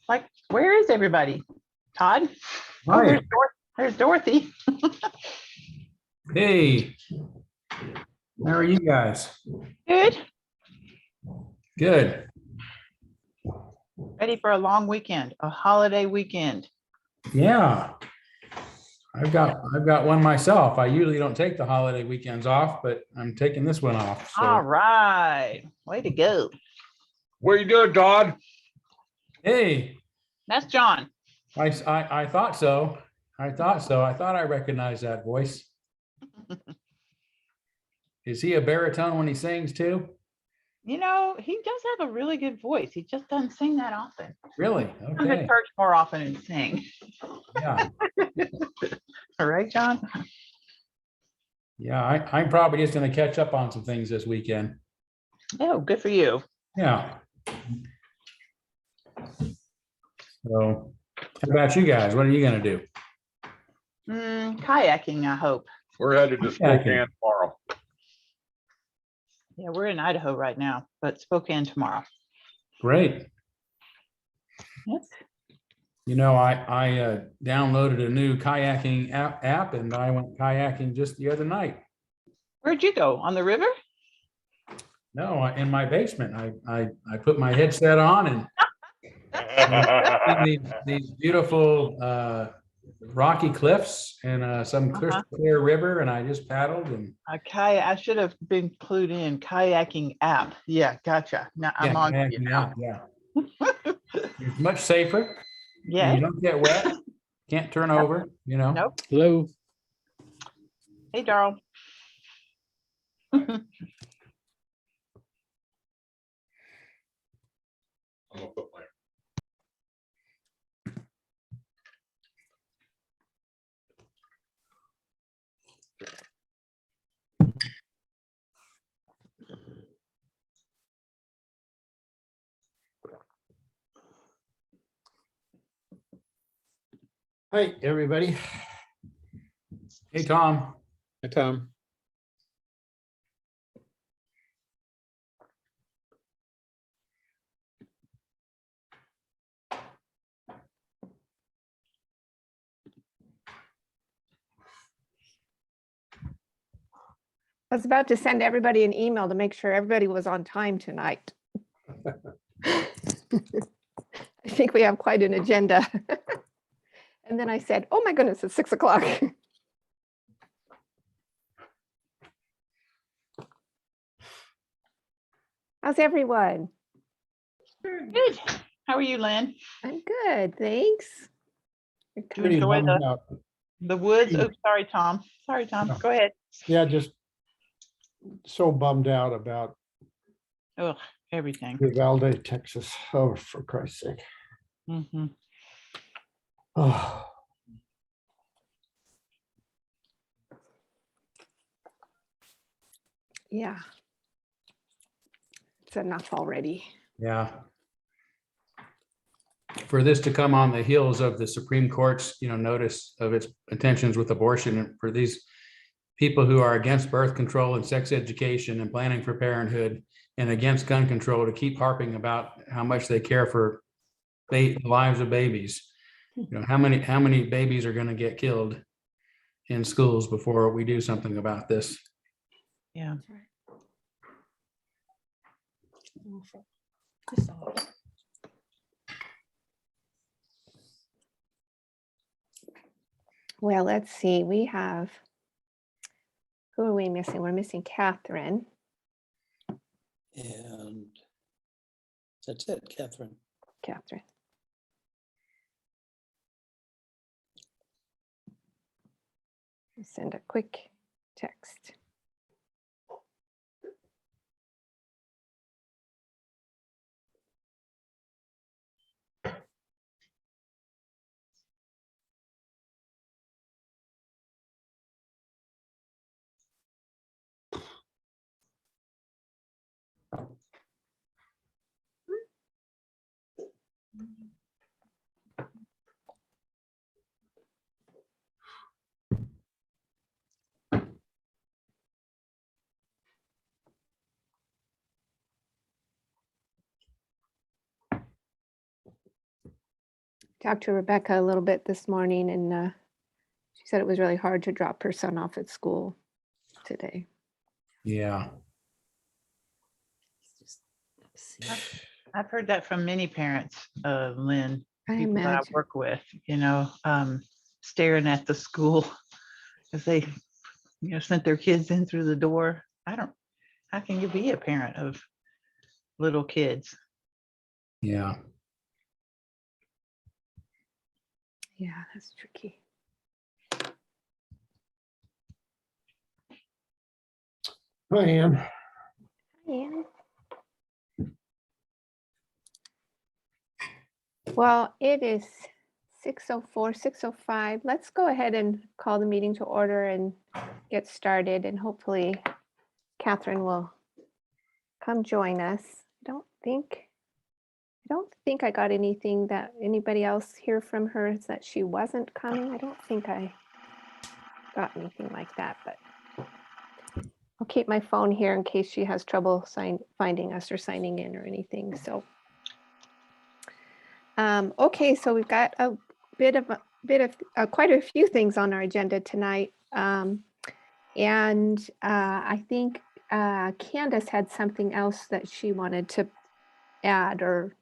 Like, where is everybody? Todd? Oh, Hi. there's Dorothy. Hey, how are you guys? Good. Good. Ready for a long weekend, a holiday weekend. Yeah. I've got one myself. I usually don't take the holiday weekends off, but I'm taking this one off. So, All right. Way to go. What are you doing, Todd? hey, That's John. I thought so. I thought I recognized that voice. Is he a baritone when he sings too? You know, he does have a really good voice. He just doesn't sing that often. Really? He comes to Okay. church more often and sing. Yeah. All right, John? Yeah. I'm probably just going to catch up on some things this weekend. Oh, good for you. Yeah. So, how about you guys? What are you going to do? Kayaking, I hope. We're headed to Spokane tomorrow. Yeah, we're in Idaho right now, but Spokane tomorrow. Great. Yes. You know, I downloaded a new kayaking app and I went kayaking just the other night. Where'd you go? On the river? No, in my basement. I put my headset on and these beautiful rocky cliffs and some crystal clear river, and I just paddled and I should have been clued in. Kayaking app. Yeah, gotcha. Now I'm on to you kayaking now. app, yeah. It's much safer. Yeah. You don't get wet. Can't turn over, you know. Nope. Hello. Hey, Darrell. I'm gonna put my Hi, everybody. Hey, Tom. Hi, Tom. I was about to send everybody an email to make sure everybody was on time tonight. I think we have quite an agenda. And then I said, oh my goodness, it's 6 o'clock. How's everyone? Good. How are you, Lynn? I'm good, thanks. You enjoy the woods? Oh, sorry, Tom. Sorry, Tom. No. Go ahead. Yeah, just so bummed out about Oh, everything. Uvalde, Texas. Oh, for Christ's sake. Mm-hmm. Oh. Yeah. It's enough already. Yeah. For this to come on the heels of the Supreme Court's, notice of its intentions with abortion, and for these people who are against birth control and sex education and planning for parenthood and against gun control to keep harping about how much they care for the lives of babies. How many babies are going to get killed in schools before we do something about this? Yeah. Well, let's see. We have, who are we missing? We're missing Catherine. And that's it, Catherine. Catherine. Send a quick text. talked to Rebecca a little bit this morning, and she said it was really hard to drop her son off at school today. Yeah. I've heard that from many parents, Lynn, I people that I imagine. work with, staring at the school as they, sent their kids in through the door. How can you be a parent of little kids? Yeah. Yeah, that's tricky. Hi, Ann. Yeah. Well, it is 6:04, 6:05. Let's go ahead and call the meeting to order and get started, and hopefully Catherine will come join us. I don't think I got anything that anybody else hear from her that she wasn't coming. I don't think I got anything like that, but I'll keep my phone here in case she has trouble finding us or signing in or anything. So, okay, so we've got a bit of quite a few things on our agenda tonight, and I think Candace had something else that she wanted to add or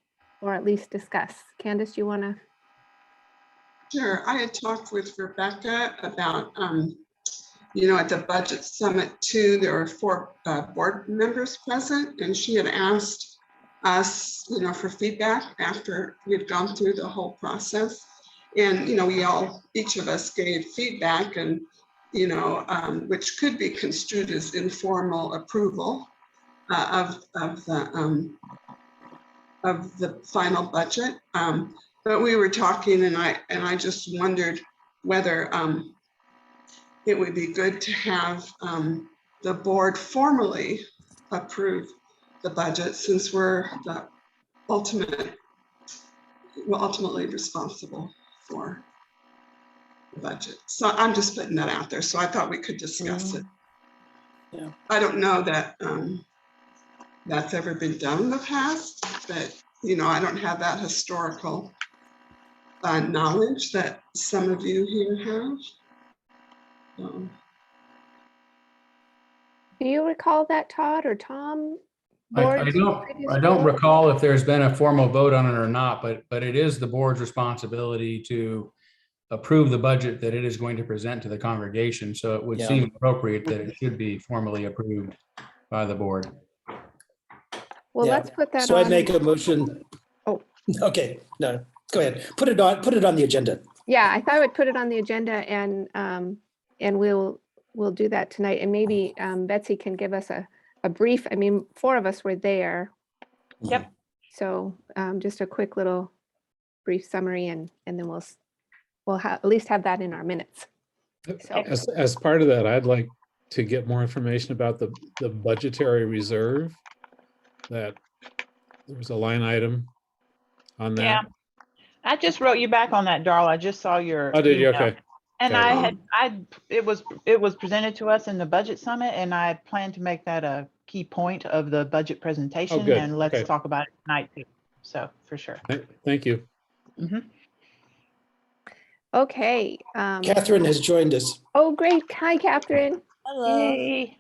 at least discuss. Candace, you want to? Sure. I had talked with Rebecca about, at the budget summit too, there were 4 board members present, and she had asked us, for feedback after we'd gone through the whole process. And, each of us gave feedback and, which could be construed as informal approval of the final budget. But we were talking, and I just wondered whether it would be good to have the board formally approve the budget, since we're ultimately responsible for the budget. So I'm just putting that out there. So I thought we could discuss it. Yeah. I don't know that that's ever been done in the past, but I don't have that historical knowledge that some of you here have. Do you recall that, Todd or Tom? I Boards, don't previous I don't board? recall if there's been a formal vote on it or not, but it is the board's responsibility to approve the budget that it is going to present to the congregation. So it would Yeah. seem appropriate that it should be formally approved by the board. Well, Yeah. let's put that So on. I'd make a motion. Oh. Okay, no, go ahead. Put it on the agenda. Yeah, I thought I would put it on the agenda, and we'll do that tonight. And maybe Betsy can give us a brief. I mean, 4 of us were there. Yep. So just a quick little brief summary, and then we'll at least have that in our minutes. So, As part of that, I'd like to get more information about the budgetary reserve, that there was a line item on that. Yeah. I just wrote you back on that, Darla. I just saw your. Oh, did you? email. Okay. And Got it was presented to us in the budget summit, and I plan to make that a key point of the budget presentation. good. And let's Okay. talk about it tonight too. So for sure. Thank you. okay. Catherine has joined us. Oh, great. Hi, Catherine. Hello. Yay.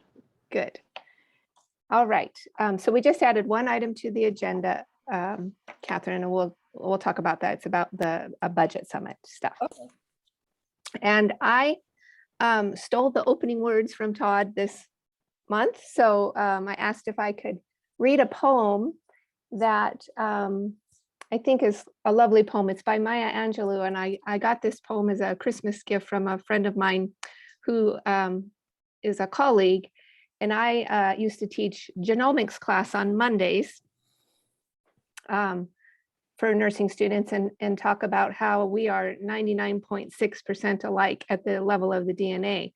Good. All right. So we just added one item to the agenda, Catherine, and we'll talk about that. It's about the budget summit stuff. Okay. And I stole the opening words from Todd this month. So I asked if I could read a poem that I think is a lovely poem. It's by Maya Angelou. And I got this poem as a Christmas gift from a friend of mine who is a colleague. And I used to teach genomics class on Mondays for nursing students, and talk about how we are 99.6% alike at the level of the DNA.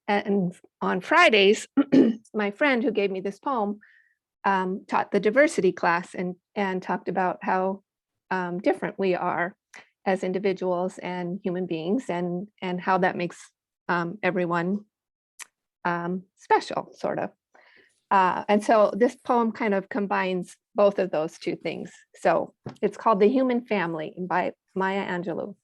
And on Fridays, my friend who gave me this poem taught the diversity class and talked about how different we are as individuals and human beings, and how that makes everyone special, sort of. And so this poem kind of combines both of those two things. So it's called The Human Family by Maya Angelou.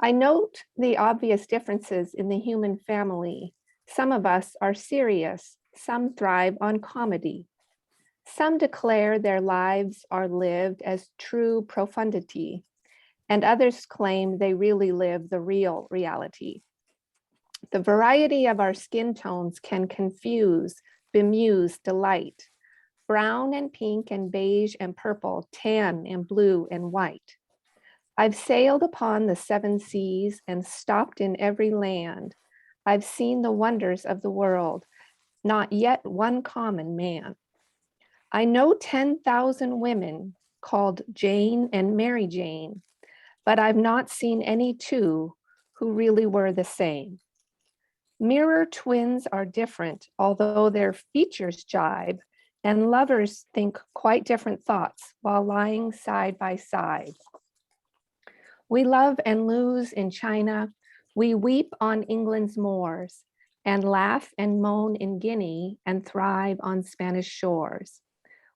I note the obvious differences in the human family. Some of us are serious, some thrive on comedy. Some declare their lives are lived as true profundity, and others claim they really live the real reality. The variety of our skin tones can confuse, bemuse, delight. Brown and pink and beige and purple, tan and blue and white. I've sailed upon the 7 seas and stopped in every land. I've seen the wonders of the world, not yet one common man. I know 10,000 women called Jane and Mary Jane, but I've not seen any two who really were the same. Mirror twins are different, although their features jibe, and lovers think quite different thoughts while lying side by side. We love and lose in China. We weep on England's moors and laugh and moan in Guinea and thrive on Spanish shores.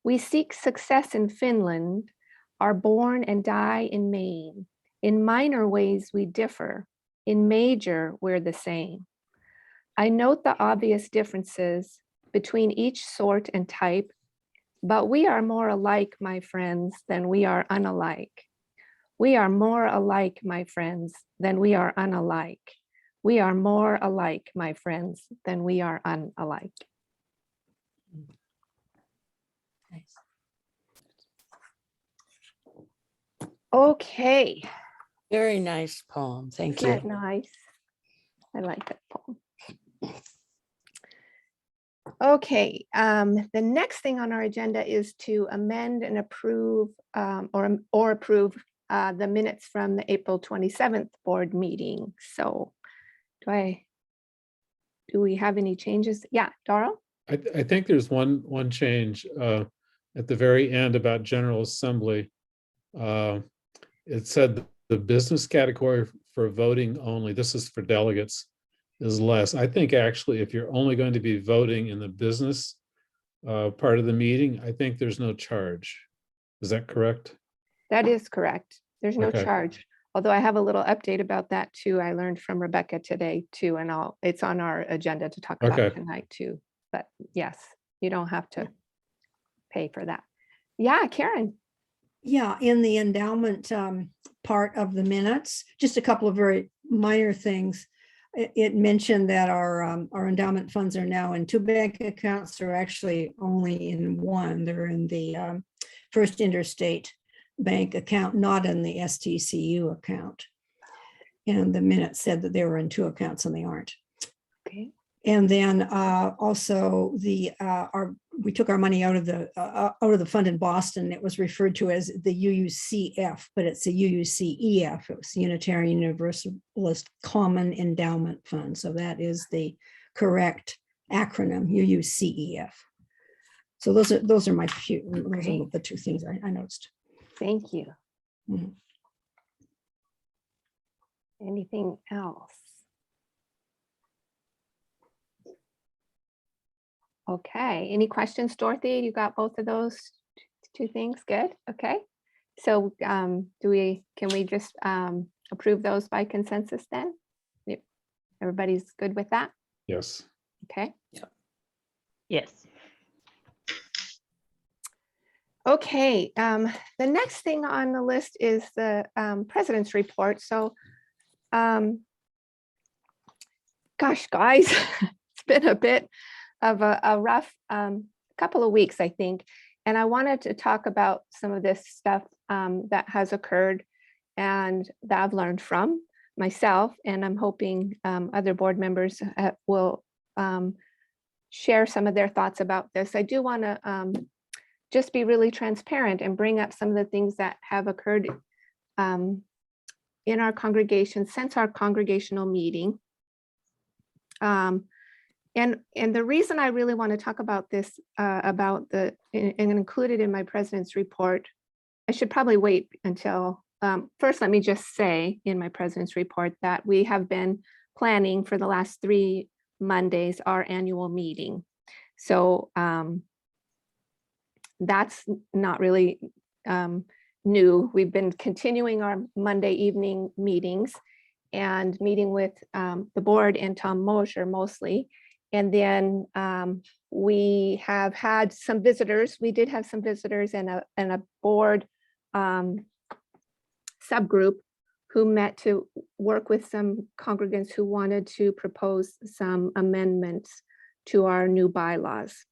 We seek success in Finland, are born and die in Maine. In minor ways we differ, in major we're the same. I note the obvious differences between each sort and type, but we are more alike, my friends, than we are unalike. We are more alike, my friends, than we are unalike. We are more alike, my friends, than we are unalike. Nice. Okay, Very nice poem. Thank isn't that you. nice? I like that poem. Okay, the next thing on our agenda is to amend and approve or approve the minutes from the April 27th board meeting. So do we have any changes? Yeah, Dara? I think there's one change at the very end about General Assembly. It said the business category for voting only, this is for delegates, is less. I think actually if you're only going to be voting in the business part of the meeting, I think there's no charge. Is that correct? That is correct. There's no Okay. charge. Although I have a little update about that too. I learned from Rebecca today too, and it's on our agenda to talk about Okay. tonight too. But yes, you don't have to pay for that. Yeah, Karen. Yeah, in the endowment part of the minutes, just a couple of very minor things. It mentioned that our endowment funds are now in 2 bank accounts, or actually only in one. They're in the First Interstate Bank account, not in the STCU account. And the minutes said that they were in 2 accounts, and they aren't. Okay. And then also we took our money out of the fund in Boston. It was referred to as the UUCF, but it's the UUCEF. It was Unitarian Universalist Common Endowment Fund. So that is the correct acronym, UUCEF. So those are those are the 2 things I noticed. Thank you. Mhm. Anything else? Okay, any questions, Dorothy? You got both of those 2 things? Good, okay. So can we just approve those by consensus then? Yep. Everybody's good with that? Yes. Okay. Yes. Okay, the next thing on the list is the president's report. So, gosh, guys, it's been a bit of a rough couple of weeks, I think. And I wanted to talk about some of this stuff that has occurred and that I've learned from myself. And I'm hoping other board members will share some of their thoughts about this. I do want to just be really transparent and bring up some of the things that have occurred in our congregation since our congregational meeting. And the reason I really want to talk about this, and include it in my president's report, I should probably wait until, first, let me just say in my president's report that we have been planning for the last 3 Mondays our annual meeting. So that's not really new. We've been continuing our Monday evening meetings and meeting with the board and Tom Mosher mostly. And then we have had some visitors. We did have some visitors and a board subgroup who met to work with some congregants who wanted to propose some amendments to our new bylaws.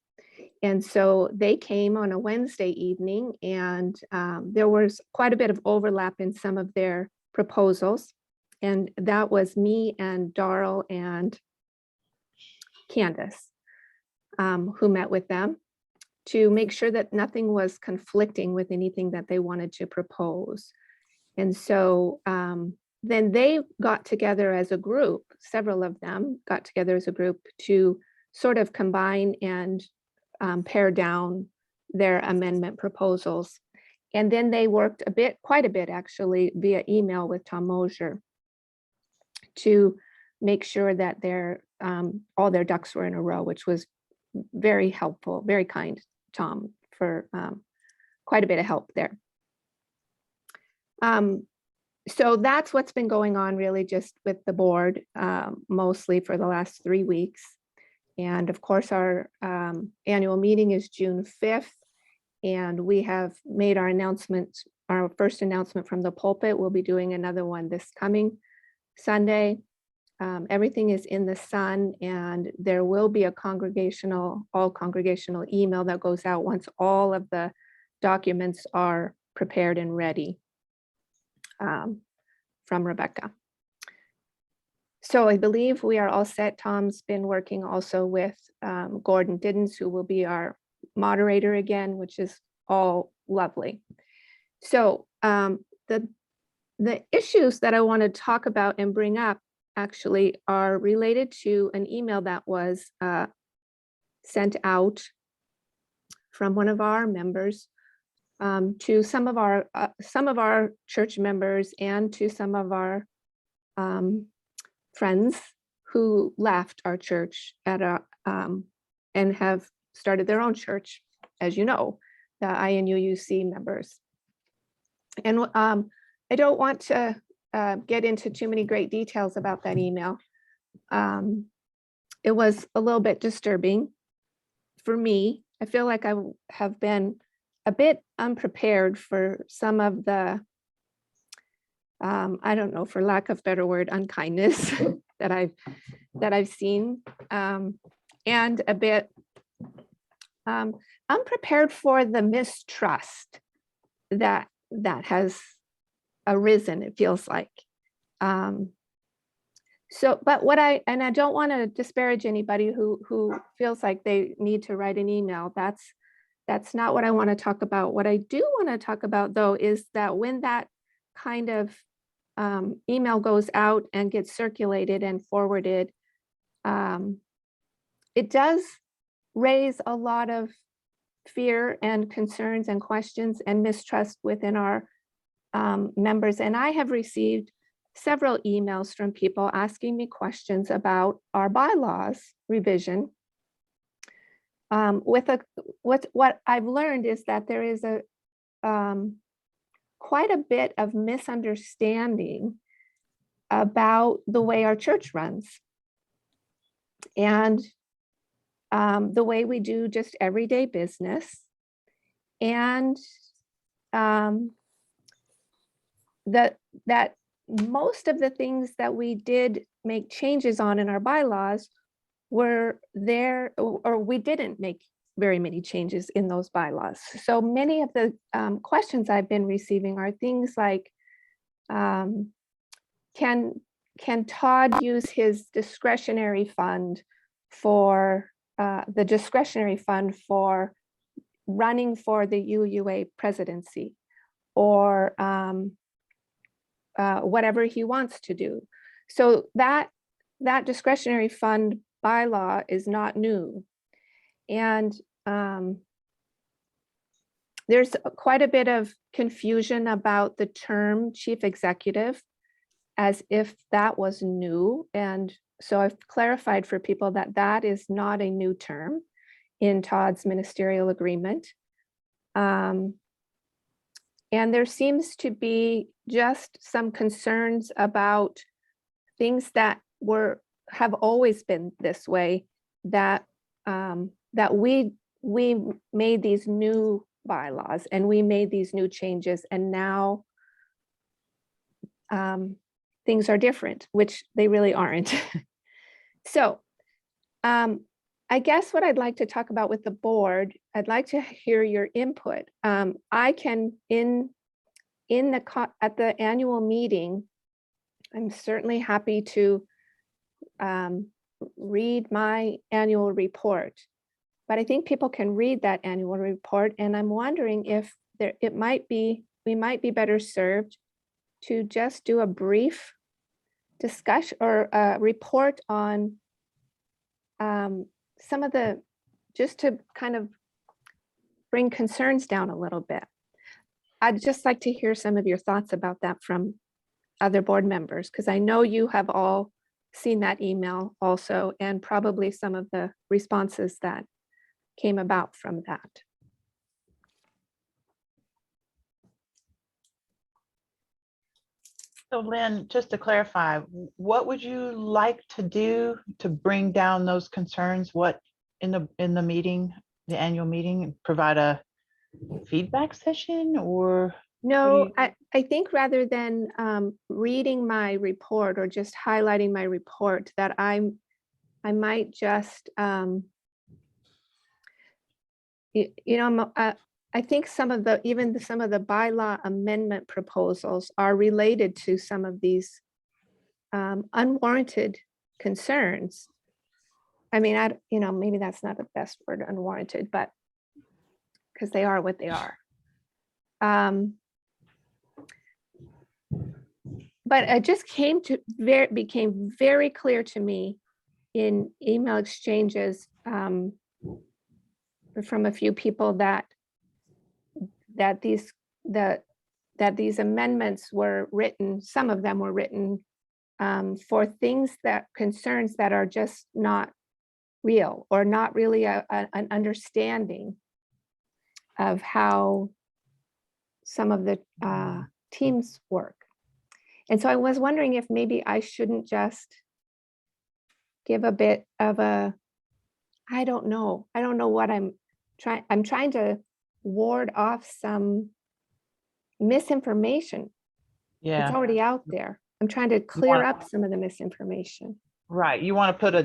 And so they came on a Wednesday evening, and there was quite a bit of overlap in some of their proposals. And that was me and Darrell and Candace, who met with them to make sure that nothing was conflicting with anything that they wanted to propose. And so then they got together as a group, several of them got together as a group to sort of combine and pare down their amendment proposals. And then they worked quite a bit actually, via email with Tom Mosher to make sure that all their ducks were in a row, which was very helpful, very kind, Tom, for quite a bit of help there. So that's what's been going on really just with the board, mostly for the last 3 weeks. And of course, our annual meeting is June 5th, and we have made our announcement, our first announcement from the pulpit. We'll be doing another one this coming Sunday. Everything is in the sun, and there will be a all congregational email that goes out once all of the documents are prepared and ready from Rebecca. So I believe we are all set. Tom's been working also with Gordon Diddens, who will be our moderator again, which is all lovely. So the issues that I want to talk about and bring up actually are related to an email that was sent out from one of our members to some of our church members and to some of our friends who left our church and have started their own church, as you know, the INUUC members. And I don't want to get into too many great details about that email. It was a little bit disturbing for me. I feel like I have been a bit unprepared for some of the, I don't know, for lack of better word, unkindness that I've seen, and a bit unprepared for the mistrust that has arisen, it feels like. So, but and I don't want to disparage anybody who feels like they need to write an email. That's not what I want to talk about. What I do want to talk about, though, is that when that kind of email goes out and gets circulated and forwarded, it does raise a lot of fear and concerns and questions and mistrust within our members. And I have received several emails from people asking me questions about our bylaws revision. What I've learned is that there is quite a bit of misunderstanding about the way our church runs and the way we do just everyday business, and that most of the things that we did make changes on in our bylaws were there, or we didn't make very many changes in those bylaws. So many of the questions I've been receiving are things like, can Todd use his discretionary fund for running for the UUA presidency, or whatever he wants to do. So that discretionary fund bylaw is not new. And there's quite a bit of confusion about the term chief executive, as if that was new. And so I've clarified for people that that is not a new term in Todd's ministerial agreement. And there seems to be just some concerns about things that have always been this way, that that we made these new bylaws and we made these new changes, and now things are different, which they really aren't. So I guess what I'd like to talk about with the board, I'd like to hear your input. I can, at the annual meeting, I'm certainly happy to read my annual report, but I think people can read that annual report, and I'm wondering if we might be better served to just do a brief discussion or a report on some of the, just to kind of bring concerns down a little bit. I'd just like to hear some of your thoughts about that from other board members, because I know you have all seen that email also, and probably some of the responses that came about from that. So Lynn, just to clarify, what would you like to do to bring down those concerns? What in the meeting, the annual meeting, provide a feedback session, or? No, I think rather than reading my report or just highlighting my report, that I might just, I think even some of the bylaw amendment proposals are related to some of these unwarranted concerns. I mean, maybe that's not the best word, unwarranted, but because they are what they are. But it just became very clear to me in email exchanges from a few people that these amendments were written, some of them were written for concerns that are just not real, or not really an understanding of how some of the teams work. And so I was wondering if maybe I shouldn't just give a bit of I don't know what I'm trying to ward off some misinformation. Yeah. It's already out there. I'm trying to clear up some of the misinformation. Right. You want to put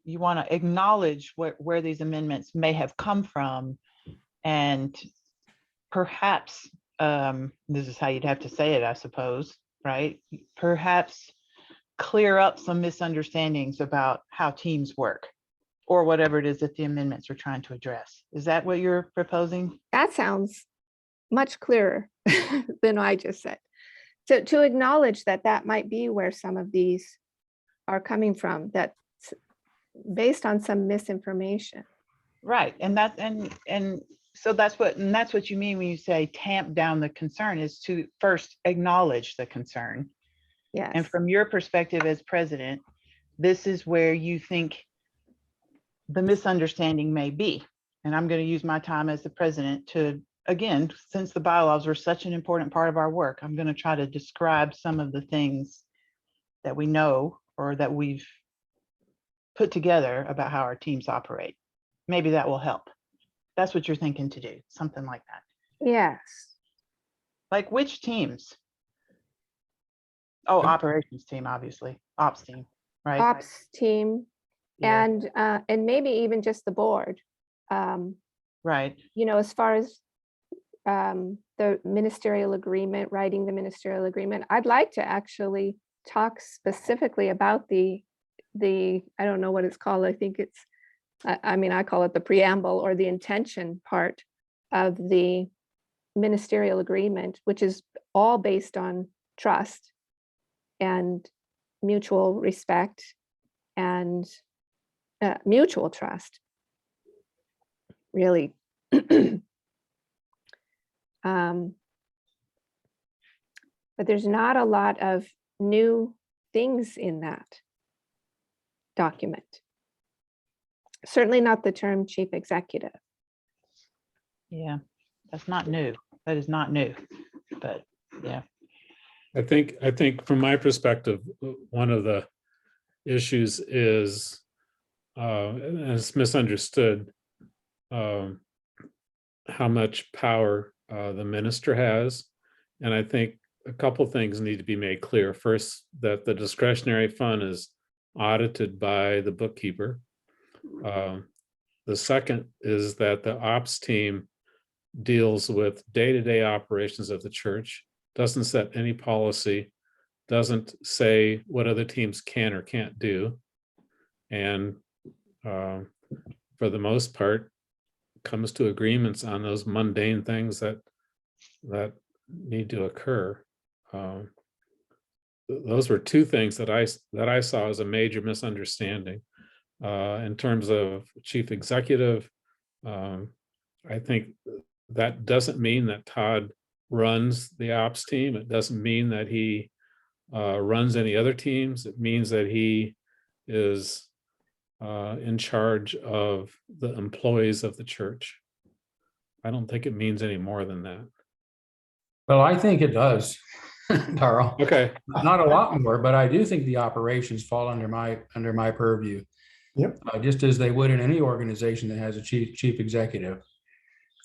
you want to acknowledge where these amendments may have come from, and perhaps, this is how you'd have to say it, I suppose, right? Perhaps clear up some misunderstandings about how teams work, or whatever it is that the amendments are trying to address. Is that what you're proposing? That sounds much clearer than I just said. So to acknowledge that might be where some of these are coming from, that's based on some misinformation. Right. And so that's what you mean when you say tamp down the concern, is to first acknowledge the concern. Yes. And from your perspective as president, this is where you think the misunderstanding may be. And I'm going to use my time as the president to, again, since the bylaws are such an important part of our work, I'm going to try to describe some of the things that we know or that we've put together about how our teams operate. Maybe that will help. That's what you're thinking to do, something like that. Yes. Like which teams? Oh, operations team, obviously, ops team, right? Ops team, Yeah. and maybe even just the board. Right. As far as the ministerial agreement, writing the ministerial agreement, I'd like to actually talk specifically about the I don't know what it's called. I think it's, I call it the preamble or the intention part of the ministerial agreement, which is all based on trust and mutual respect and mutual trust, really. But there's not a lot of new things in that document. Certainly not the term chief executive. Yeah. That's not new. That is not new, but yeah. I think from my perspective, one of the issues is, and it's misunderstood, how much power the minister has. And I think a couple things need to be made clear. First, that the discretionary fund is audited by the bookkeeper. The second is that the ops team deals with day-to-day operations of the church, doesn't set any policy, doesn't say what other teams can or can't do. And for the most part, comes to agreements on those mundane things that need to occur. Those were two things that I saw as a major misunderstanding. In terms of chief executive, I think that doesn't mean that Todd runs the ops team. It doesn't mean that he runs any other teams. It means that he is in charge of the employees of the church. I don't think it means any more than that. Well, I think it does, Darrell. Okay. Not a lot more, but I do think the operations fall under my purview. Yep. Just as they would in any organization that has a chief executive.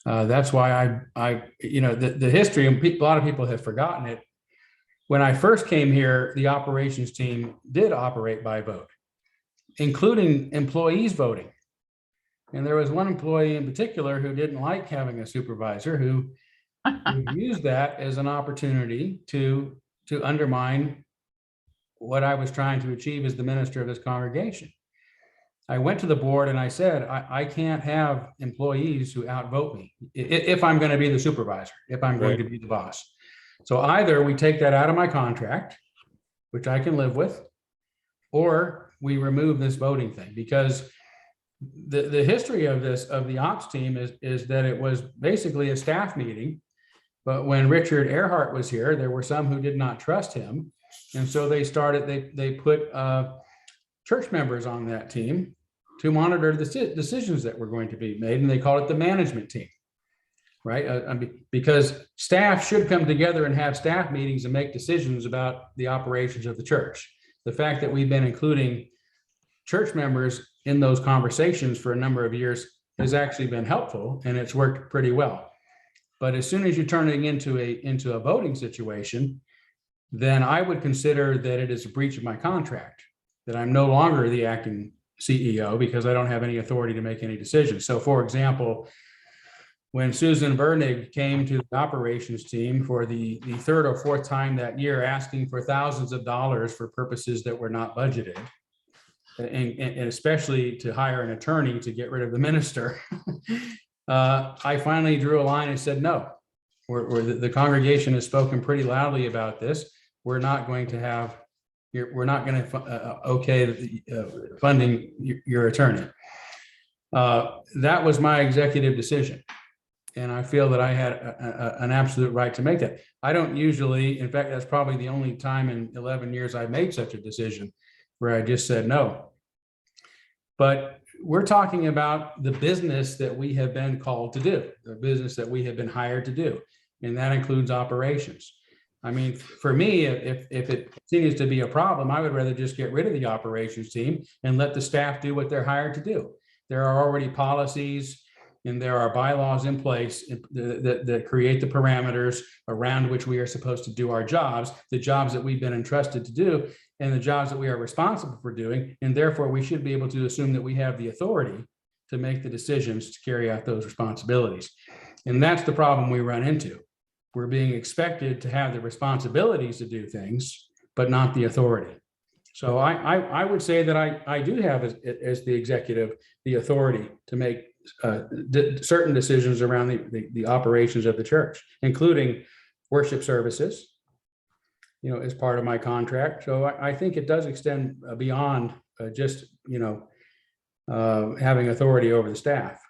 That's why the history, and a lot of people have forgotten it. When I first came here, the operations team did operate by vote, including employees voting. And there was one employee in particular who didn't like having a supervisor who used that as an opportunity to undermine what I was trying to achieve as the minister of this congregation. I went to the board and I said, I can't have employees who outvote me if I'm going to be the supervisor, if I'm going to be the boss. So either we take that out of my contract, which I can live with, or we remove this voting thing, because the history of the ops team is that it was basically a staff meeting. But when Richard Earhart was here, there were some who did not trust him. And so they put church members on that team to monitor the decisions that were going to be made. And they called it the management team, right? Because staff should come together and have staff meetings and make decisions about the operations of the church. The fact that we've been including church members in those conversations for a number of years has actually been helpful, and it's worked pretty well. But as soon as you turn it into a voting situation, then I would consider that it is a breach of my contract, that I'm no longer the acting CEO because I don't have any authority to make any decisions. So for example, when Susan Vernig came to the operations team for the third or fourth time that year, asking for thousands of dollars for purposes that were not budgeted, and especially to hire an attorney to get rid of the minister, I finally drew a line and said, no, the congregation has spoken pretty loudly about this. We're not going to okay funding your attorney. That was my executive decision. And I feel that I had an absolute right to make that. I don't usually, in fact, that's probably the only time in 11 years I've made such a decision where I just said no. But we're talking about the business that we have been called to do, the business that we have been hired to do. And that includes operations. I mean, for me, if it continues to be a problem, I would rather just get rid of the operations team and let the staff do what they're hired to do. There are already policies and there are bylaws in place that create the parameters around which we are supposed to do our jobs, the jobs that we've been entrusted to do, and the jobs that we are responsible for doing. And therefore, we should be able to assume that we have the authority to make the decisions to carry out those responsibilities. And that's the problem we run into. We're being expected to have the responsibilities to do things, but not the authority. So I would say that I do have, as the executive, the authority to make certain decisions around the operations of the church, including worship services, as part of my contract. So I think it does extend beyond just, having authority over the staff.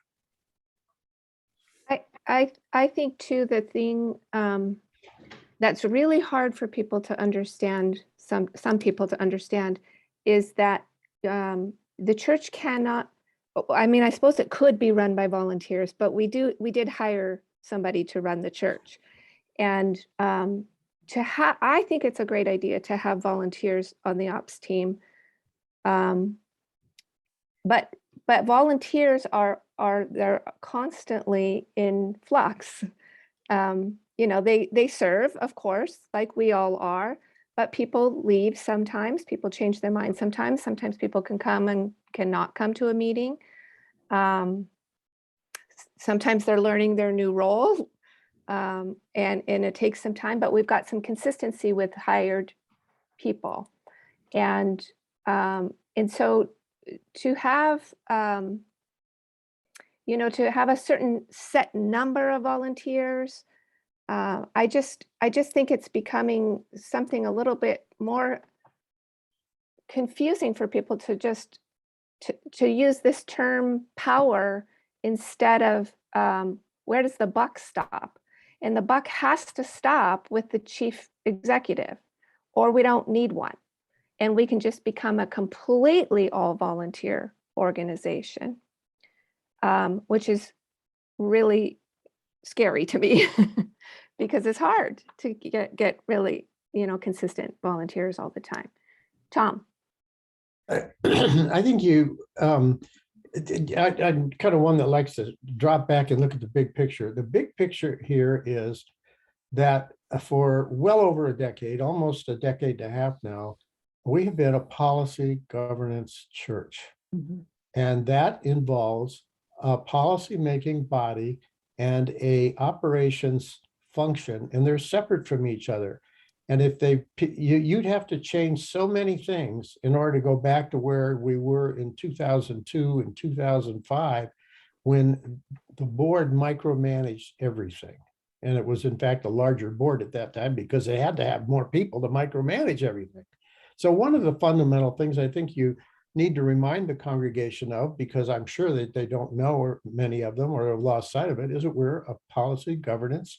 I think too, the thing that's really hard for people to understand, some people to understand, is that the church cannot, I mean, I suppose it could be run by volunteers, but we did hire somebody to run the church. And I think it's a great idea to have volunteers on the ops team. But volunteers they're constantly in flux. They serve, of course, like we all are, but people leave sometimes, people change their minds sometimes people can come and cannot come to a meeting. Sometimes they're learning their new role, and it takes some time, but we've got some consistency with hired people. And so to have, to have a certain set number of volunteers, I just think it's becoming something a little bit more confusing for people to just to use this term power instead of where does the buck stop? And the buck has to stop with the chief executive, or we don't need one. And we can just become a completely all volunteer organization, which is really scary to me because it's hard to get really, consistent volunteers all the time. Tom. I think I'm kind of one that likes to drop back and look at the big picture. The big picture here is that for well over a decade, almost a decade and a half now, we have been a policy governance church. Mhm. And that involves a policy-making body and a operations function, and they're separate from each other. And if you'd have to change so many things in order to go back to where we were in 2002 and 2005, when the board micromanaged everything. And it was in fact a larger board at that time because they had to have more people to micromanage everything. So one of the fundamental things I think you need to remind the congregation of, because I'm sure that they don't know, or many of them, or have lost sight of it, is that we're a policy governance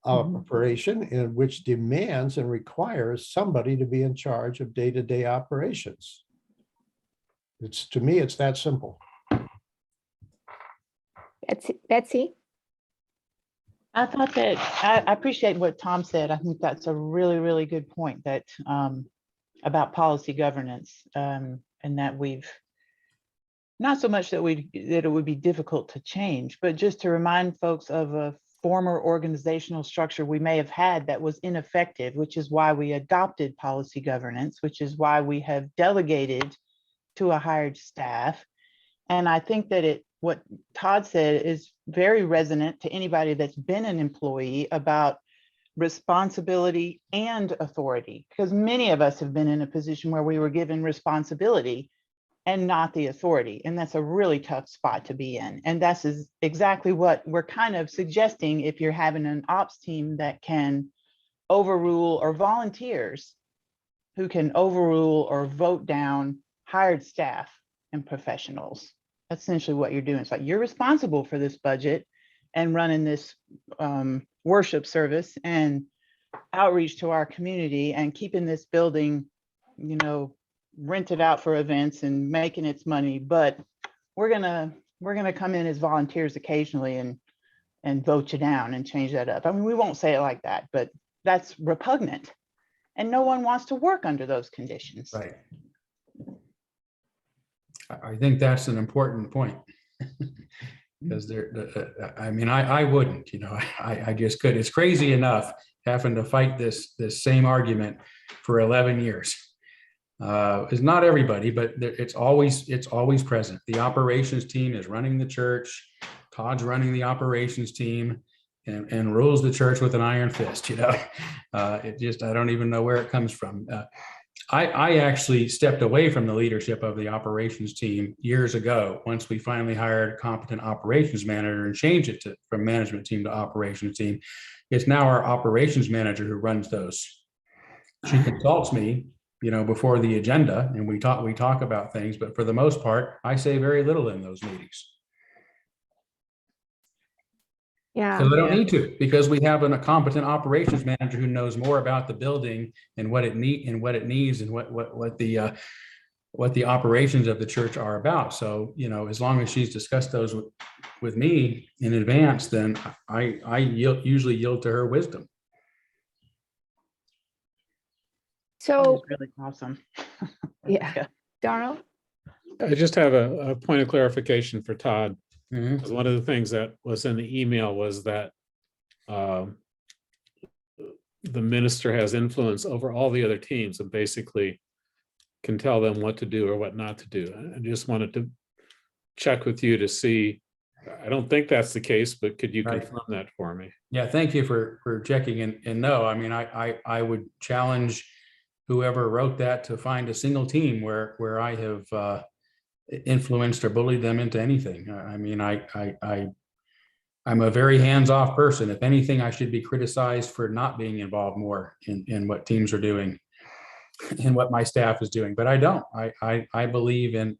operation in which demands and requires somebody to be in charge of day-to-day operations. To me, it's that simple. Betsy? I thought that I appreciate what Tom said. I think that's a really, really good point that about policy governance, and that we've not so much that it would be difficult to change, but just to remind folks of a former organizational structure we may have had that was ineffective, which is why we adopted policy governance, which is why we have delegated to a hired staff. And I think that what Todd said is very resonant to anybody that's been an employee about responsibility and authority, because many of us have been in a position where we were given responsibility and not the authority. And that's a really tough spot to be in. And that's exactly what we're kind of suggesting if you're having an ops team that can overrule, or volunteers who can overrule or vote down hired staff and professionals. That's essentially what you're doing. It's like you're responsible for this budget and running this worship service and outreach to our community and keeping this building, rented out for events and making its money. But we're gonna come in as volunteers occasionally and vote you down and change that up. I mean, we won't say it like that, but that's repugnant, and no one wants to work under those conditions. Right. I think that's an important point. Because I wouldn't, I just could. It's crazy enough having to fight this same argument for 11 years. It's not everybody, but it's always present. The operations team is running the church. Todd's running the operations team and rules the church with an iron fist. I don't even know where it comes from. I actually stepped away from the leadership of the operations team years ago, once we finally hired a competent operations manager and changed it from management team to operations team. It's now our operations manager who runs those. She consults me, before the agenda, and we talk about things, but for the most part, I say very little in those meetings. Yeah. Because I don't need to, because we have a competent operations manager who knows more about the building and what it needs and what the what the operations of the church are about. So, as long as she's discussed those with me in advance, then I usually yield to her wisdom. That So, was really awesome. yeah, Darrell? I just have a point of clarification for Todd. Mhm. 'Cause one of the things that was in the email was that the minister has influence over all the other teams and basically can tell them what to do or what not to do. I just wanted to check with you to see. I don't think that's the case, but could you Right. confirm that for me? Yeah, thank you for checking. And no, I mean, I would challenge whoever wrote that to find a single team where I have influenced or bullied them into anything. I mean, I'm a very hands-off person. If anything, I should be criticized for not being involved more in what teams are doing and what my staff is doing, but I don't. I believe in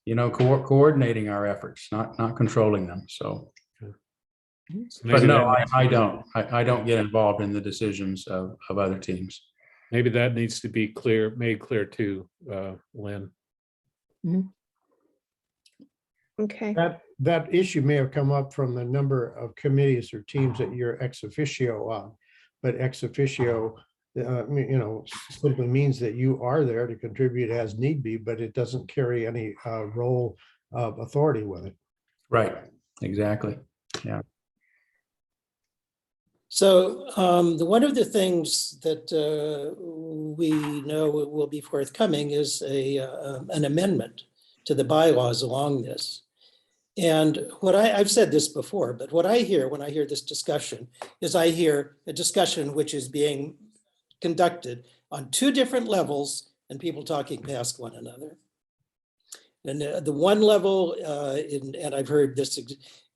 coordinating our efforts, not controlling them. So, So but maybe no, that needs to I be- don't. I don't get involved in the decisions of other teams. Maybe that needs to be made clear too, Lynn. Okay, That issue may have come up from the number of committees or teams that you're ex officio on. But ex officio, simply means that you are there to contribute as need be, but it doesn't carry any role of authority with it. Right. Exactly. Yeah. So one of the things that we know will be forthcoming is an amendment to the bylaws along this. And I've said this before, but what I hear when I hear this discussion is I hear a discussion which is being conducted on two different levels and people talking past one another. And the one level, and I've heard this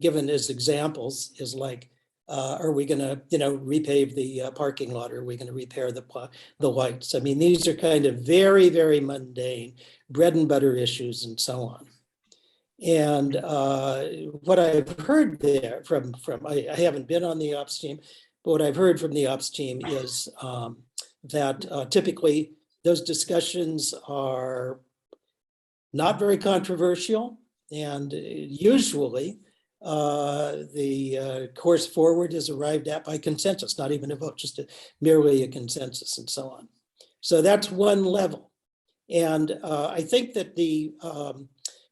given as examples, is like, are we going to, repave the parking lot? Or are we going to repair the lights? I mean, these are kind of very, very mundane bread and butter issues and so on. And what I've heard there from I haven't been on the ops team, but what I've heard from the ops team is that typically those discussions are not very controversial, and usually the course forward is arrived at by consensus, not even a vote, just merely a consensus and so on. So that's one level. And I think that the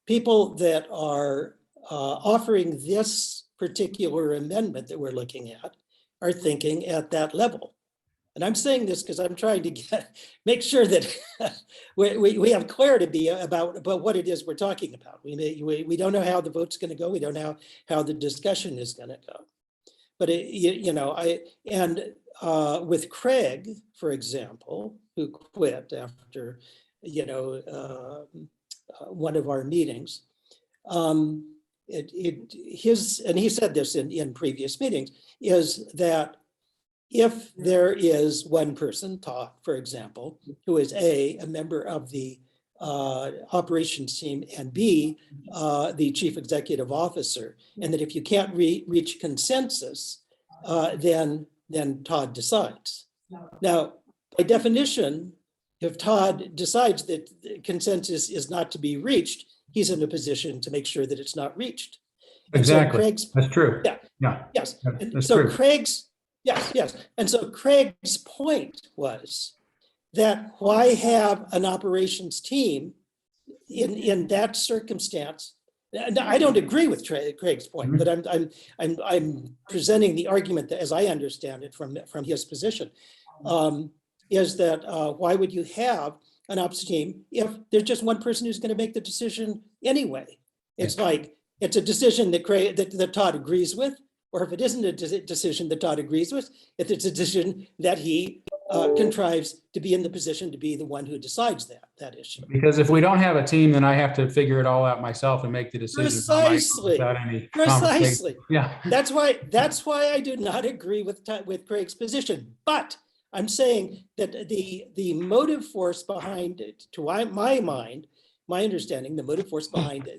people that are offering this particular amendment that we're looking at are thinking at that level. And I'm saying this because I'm trying to make sure that we have clarity about what it is we're talking about. We don't know how the vote's going to go. We don't know how the discussion is going to go. But with Craig, for example, who quit after one of our meetings, and he said this in previous meetings, is that if there is one person, Todd, for example, who is a member of the operations team, and B, the chief executive officer, and that if you can't reach consensus, then Todd decides. Now, by definition, if Todd decides that consensus is not to be reached, he's in a position to make sure that it's not reached. And Exactly. So that's true. Yeah. Yeah. Yes. That's So true. Yes. And so Craig's point was that why have an operations team in that circumstance? Now, I don't agree with Craig's point, but I'm presenting the argument that, as I understand it from his position, is that why would you have an ops team if there's just one person who's going to make the decision anyway? It's like it's a decision that Todd agrees with. Or if it isn't a decision that Todd agrees with, if it's a decision that he contrives to be in the position to be the one who decides that issue. Because if we don't have a team, then I have to figure it all out myself and make the decision. Precisely. Yeah. That's why I do not agree with Craig's position. But I'm saying that the motive force behind it, to my mind, my understanding, the motive force behind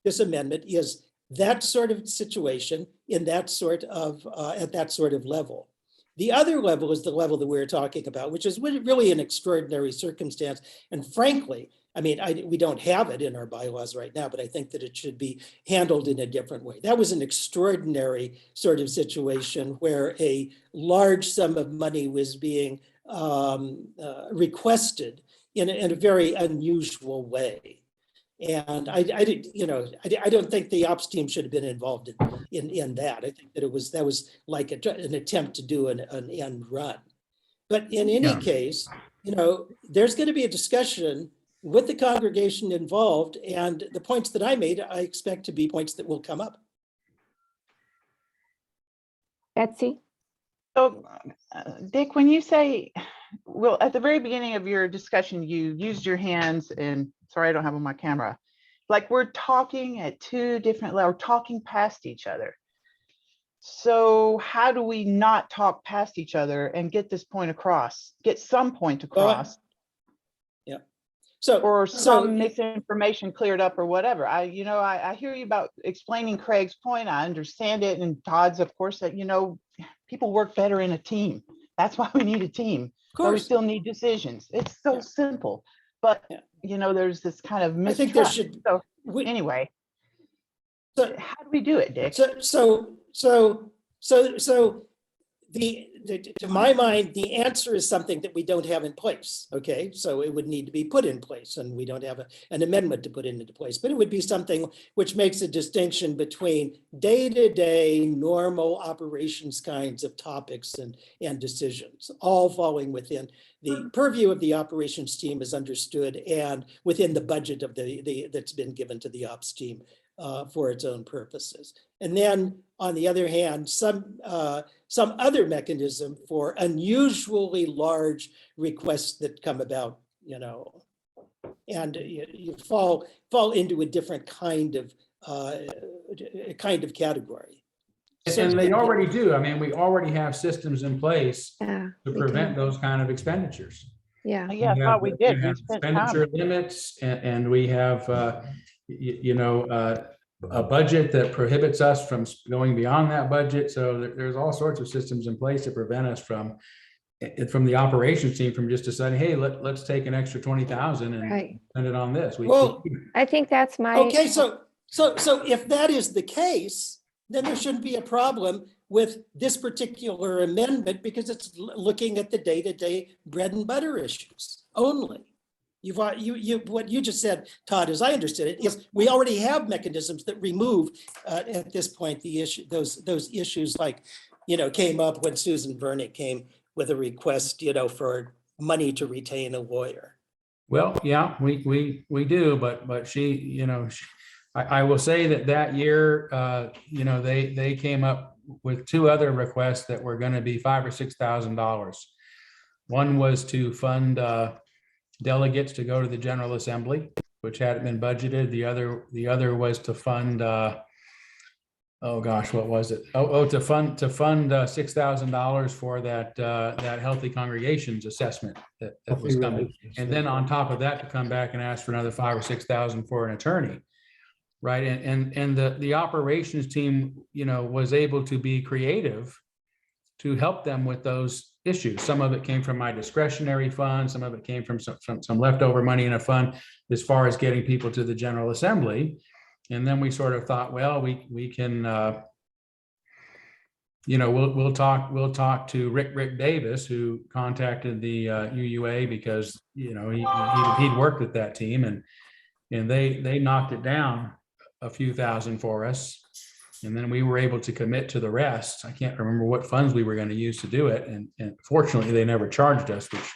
this amendment is that sort of situation in that sort of at that sort of level. The other level is the level that we're talking about, which is really an extraordinary circumstance. And frankly, I mean, we don't have it in our bylaws right now, but I think that it should be handled in a different way. That was an extraordinary sort of situation where a large sum of money was being requested in in a very unusual way. And I did, you know, I don't think the ops team should have been involved in that. I think that that was like an attempt to do an end run. But in any Yeah. case, you know, there's going to be a discussion with the congregation involved, and the points that I made, I expect to be points that will come up. Betsy? So, Dick, when you say, well, at the very beginning of your discussion, you used your hands and sorry, I don't have on my camera. Like we're talking at two different levels, talking past each other. So how do we not talk past each other and get this point across, get some point across? Yeah. So, or some misinformation cleared up or whatever. I hear you about explaining Craig's point. I understand it. And Todd's, of course, that, people work better in a team. That's why we need a team. But we still need decisions. It's so simple. But, there's this kind of mistrust. I think there should. So anyway, so how do we do it, Dick? To my mind, the answer is something that we don't have in place. Okay, so it would need to be put in place, and we don't have an amendment to put into place. But it would be something which makes a distinction between day-to-day normal operations kinds of topics and decisions, all falling within the purview of the operations team as understood and within the budget of that's been given to the ops team for its own purposes. And then on the other hand, some other mechanism for unusually large requests that come about, and you fall into a different kind of category. And they already do. I mean, we already have systems in place Yeah, to prevent those kind of expenditures. Yeah. Yeah, I thought we did. We spent expenditure time. limits, and we have, a budget that prohibits us from going beyond that budget. So there's all sorts of systems in place to prevent us from the operations team from just deciding, hey, let's take an extra 20,000 and spend it on this. I think that's my. Okay, so if that is the case, then there shouldn't be a problem with this particular amendment because it's looking at the day-to-day bread and butter issues only. What you just said, Todd, as I understood it, is we already have mechanisms that remove at this point the issue, those issues like, came up when Susan Vernick came with a request, for money to retain a lawyer. Well, yeah, we do, but she, I will say that year, they came up with two other requests that were going to be $5,000 or $6,000. One was to fund delegates to go to the General Assembly, which hadn't been budgeted. The other was to fund. Oh gosh, what was it? To fund $6,000 for that healthy congregations assessment that was coming, and then on top of that to come back and ask for another $5,000 or $6,000 for an attorney. Right. And the operations team, was able to be creative to help them with those issues. Some of it came from my discretionary fund. Some of it came from some leftover money in a fund as far as getting people to the General Assembly. And then we sort of thought, well, we can, we'll talk to Rick Davis, who contacted the UUA because, he'd worked with that team and they knocked it down a few thousand for us. And then we were able to commit to the rest. I can't remember what funds we were going to use to do it. And fortunately, they never charged us, which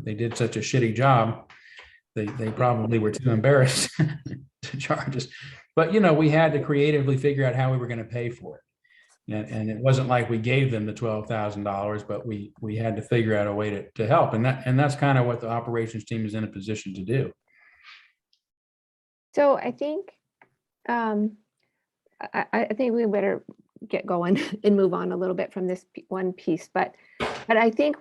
they did such a shitty job. They probably were too embarrassed to charge us. But, we had to creatively figure out how we were going to pay for it. And it wasn't like we gave them the $12,000, but we had to figure out a way to help. And that's kind of what the operations team is in a position to do. So I think, I think we better get going and move on a little bit from this one piece, but I think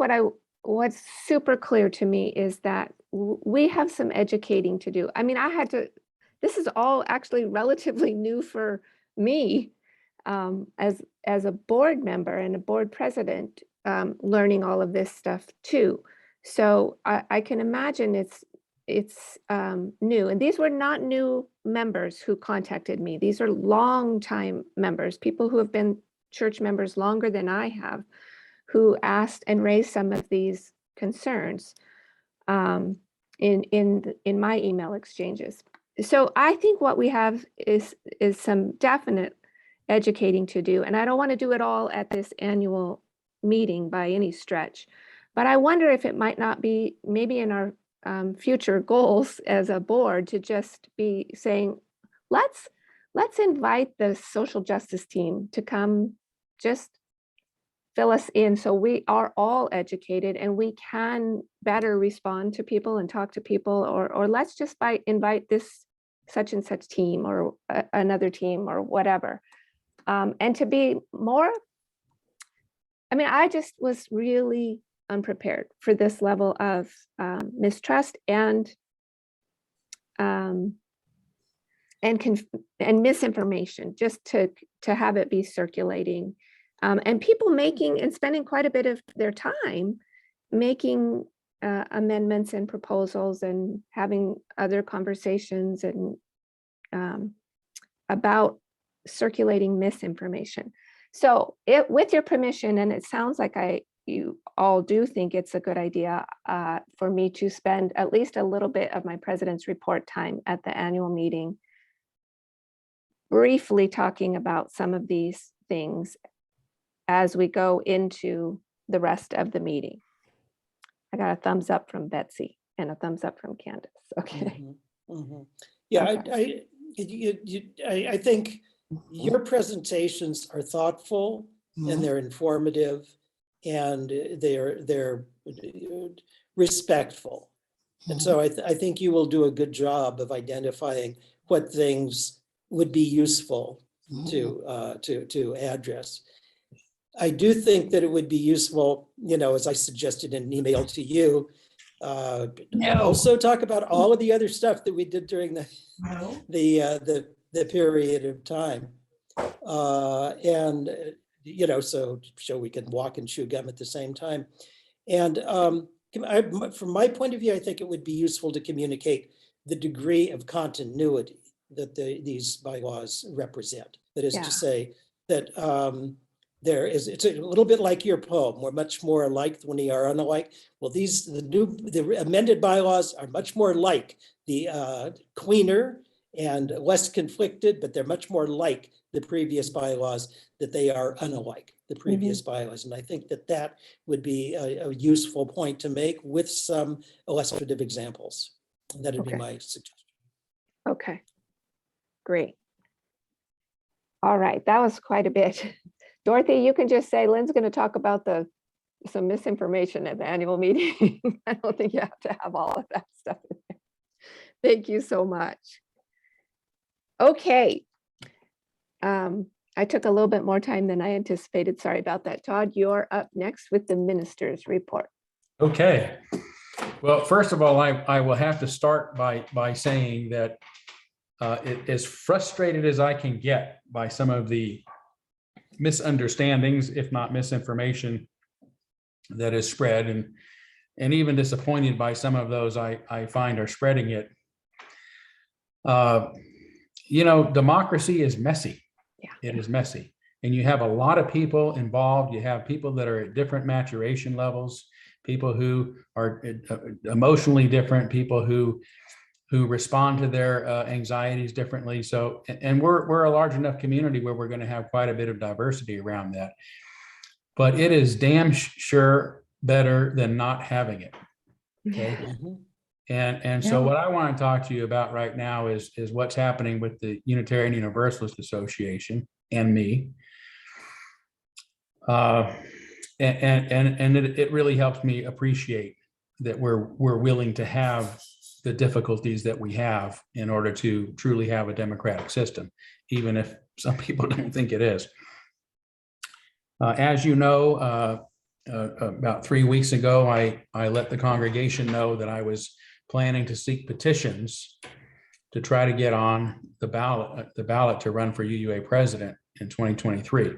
what's super clear to me is that we have some educating to do. I mean, this is all actually relatively new for me as a board member and a board president, learning all of this stuff too. So I can imagine it's new, and these were not new members who contacted me. These are longtime members, people who have been church members longer than I have, who asked and raised some of these concerns in my email exchanges. So I think what we have is some definite educating to do, and I don't want to do it all at this annual meeting by any stretch, but I wonder if it might not be maybe in our future goals as a board to just be saying, let's invite the social justice team to come just fill us in so we are all educated and we can better respond to people and talk to people, or let's just invite this such and such team or another team or whatever. And to be more, I mean, I just was really unprepared for this level of mistrust and misinformation, just to have it be circulating, and people making and spending quite a bit of their time making amendments and proposals and having other conversations and about circulating misinformation. So with your permission, and it sounds like you all do think it's a good idea for me to spend at least a little bit of my president's report time at the annual meeting, briefly talking about some of these things as we go into the rest of the meeting. I got a thumbs up from Betsy and a thumbs up from Candace. Okay. Yeah, Okay. I think your presentations are thoughtful and they're informative and they're respectful. And so I think you will do a good job of identifying what things would be useful to address. I do think that it would be useful, as I suggested in an email to you, also talk about all of the other stuff that we did during the period of time. So we can walk and chew gum at the same time. And from my point of view, I think it would be useful to communicate the degree of continuity that these bylaws represent. That is to say that it's a little bit like your poem. We're much more alike than we are unalike. Well, the amended bylaws are much more like the cleaner and less conflicted, but they're much more like the previous bylaws, that they are unlike the previous bylaws. And I think that would be a useful point to make with some illustrative examples. That would be my suggestion. Okay, great. All right, that was quite a bit. Dorothy, you can just say Lynn's going to talk about some misinformation at the annual meeting. I don't think you have to have all of that stuff in there. Thank you so much. Okay. I took a little bit more time than I anticipated. Sorry about that. Todd, you're up next with the minister's report. Okay. Well, first of all, I will have to start by saying that as frustrated as I can get by some of the misunderstandings, if not misinformation, that is spread, and even disappointed by some of those I find are spreading it. Democracy is messy. Yeah. It is messy. And you have a lot of people involved. You have people that are at different maturation levels, people who are emotionally different, people who respond to their anxieties differently. So, and we're a large enough community where we're going to have quite a bit of diversity around that. But it is damn sure better than not having it. Okay. And so what I want to talk to you about right now is what's happening with the Unitarian Universalist Association and me. And it really helps me appreciate that we're willing to have the difficulties that we have in order to truly have a democratic system, even if some people don't think it is. As you know, about 3 weeks ago, I let the congregation know that I was planning to seek petitions to try to get on the ballot to run for UUA president in 2023.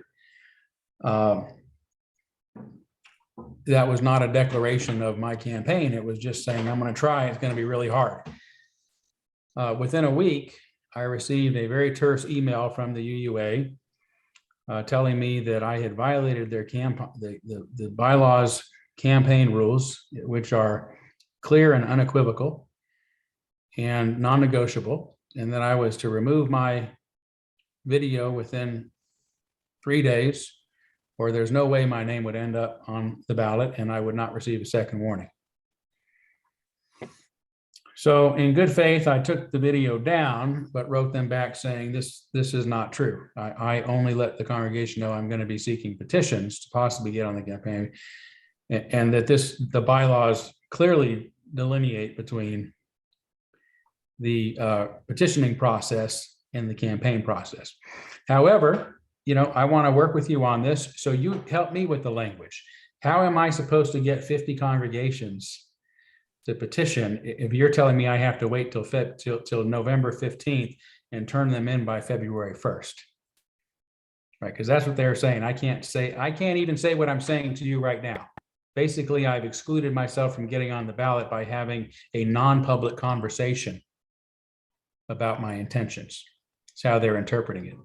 that was not a declaration of my campaign. It was just saying, I'm going to try. It's going to be really hard. Within a week, I received a very terse email from the UUA telling me that I had violated their the bylaws campaign rules, which are clear and unequivocal and non-negotiable, and that I was to remove my video within 3 days, or there's no way my name would end up on the ballot and I would not receive a second warning. So in good faith, I took the video down, but wrote them back saying this is not true. I only let the congregation know I'm going to be seeking petitions to possibly get on the campaign, and that the bylaws clearly delineate between the petitioning process and the campaign process. However, I want to work with you on this, so you help me with the language. How am I supposed to get 50 congregations to petition if you're telling me I have to wait till November 15th and turn them in by February 1st? Right, because that's what they're saying. I can't even say what I'm saying to you right now. Basically, I've excluded myself from getting on the ballot by having a non-public conversation about my intentions. It's how they're interpreting it.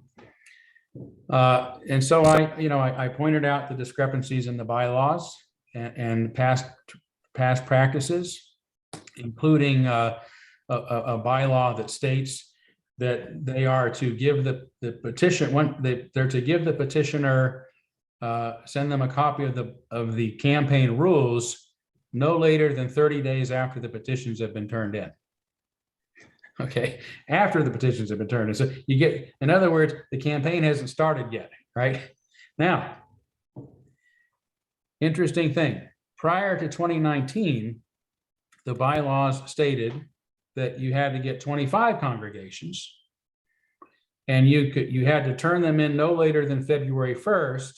And so I pointed out the discrepancies in the bylaws and past practices, including a bylaw that states that they are to give the they're to give the petitioner, send them a copy of the campaign rules no later than 30 days after the petitions have been turned in. Okay, after the petitions have been turned in. So you get, in other words, the campaign hasn't started yet, right? Now, interesting thing, prior to 2019, the bylaws stated that you had to get 25 congregations and you had to turn them in no later than February 1st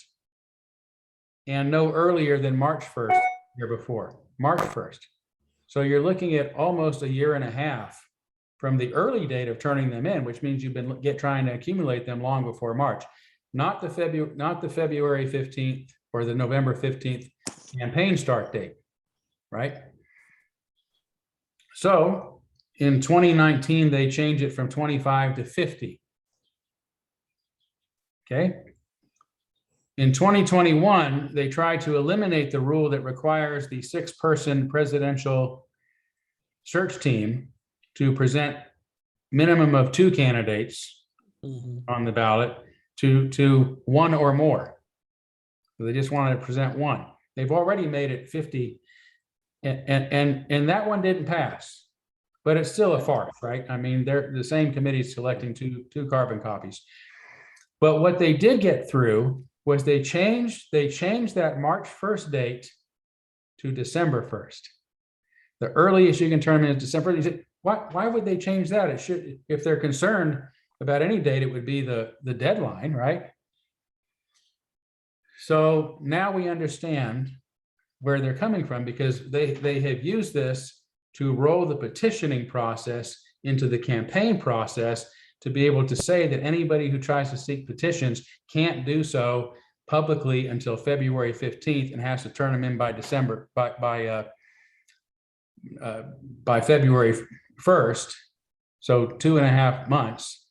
and no earlier than March 1st, year before, March 1st. So you're looking at almost a year and a half from the early date of turning them in, which means you've been trying to accumulate them long before March, not the February 15th or the November 15th campaign start date, right? So in 2019, they changed it from 25 to 50. Okay. In 2021, they tried to eliminate the rule that requires the 6-person presidential search team to present minimum of 2 candidates on the ballot to 1 or more. So they just wanted to present 1. They've already made it 50, and that one didn't pass, but it's still a farce, right? I mean, they're the same committee selecting two carbon copies. But what they did get through was they changed that March 1st date to December 1st. The earliest you can turn them in is December. Why would they change that? It should, if they're concerned about any date, it would be the deadline, right? So now we understand where they're coming from, because they have used this to roll the petitioning process into the campaign process to be able to say that anybody who tries to seek petitions can't do so publicly until February 15th and has to turn them in by February 1st. So 2.5 months,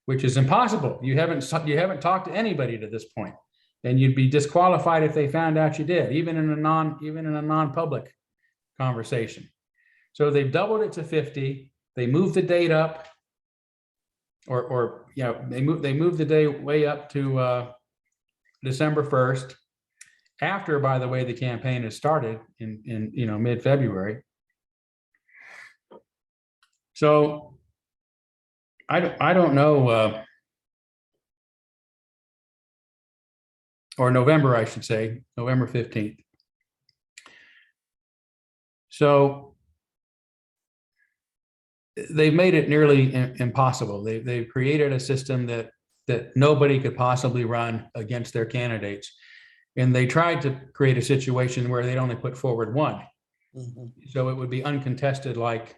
which is impossible. You haven't talked to anybody to this point, and you'd be disqualified if they found out you did, even in a non-public conversation. So they've doubled it to 50. They moved the date up, they moved the day way up to December 1st, after, by the way, the campaign has started in mid-February. So I don't know, or November, I should say, November 15th. So they've made it nearly impossible. They've created a system that nobody could possibly run against their candidates. And they tried to create a situation where they'd only put forward 1. So it would be uncontested like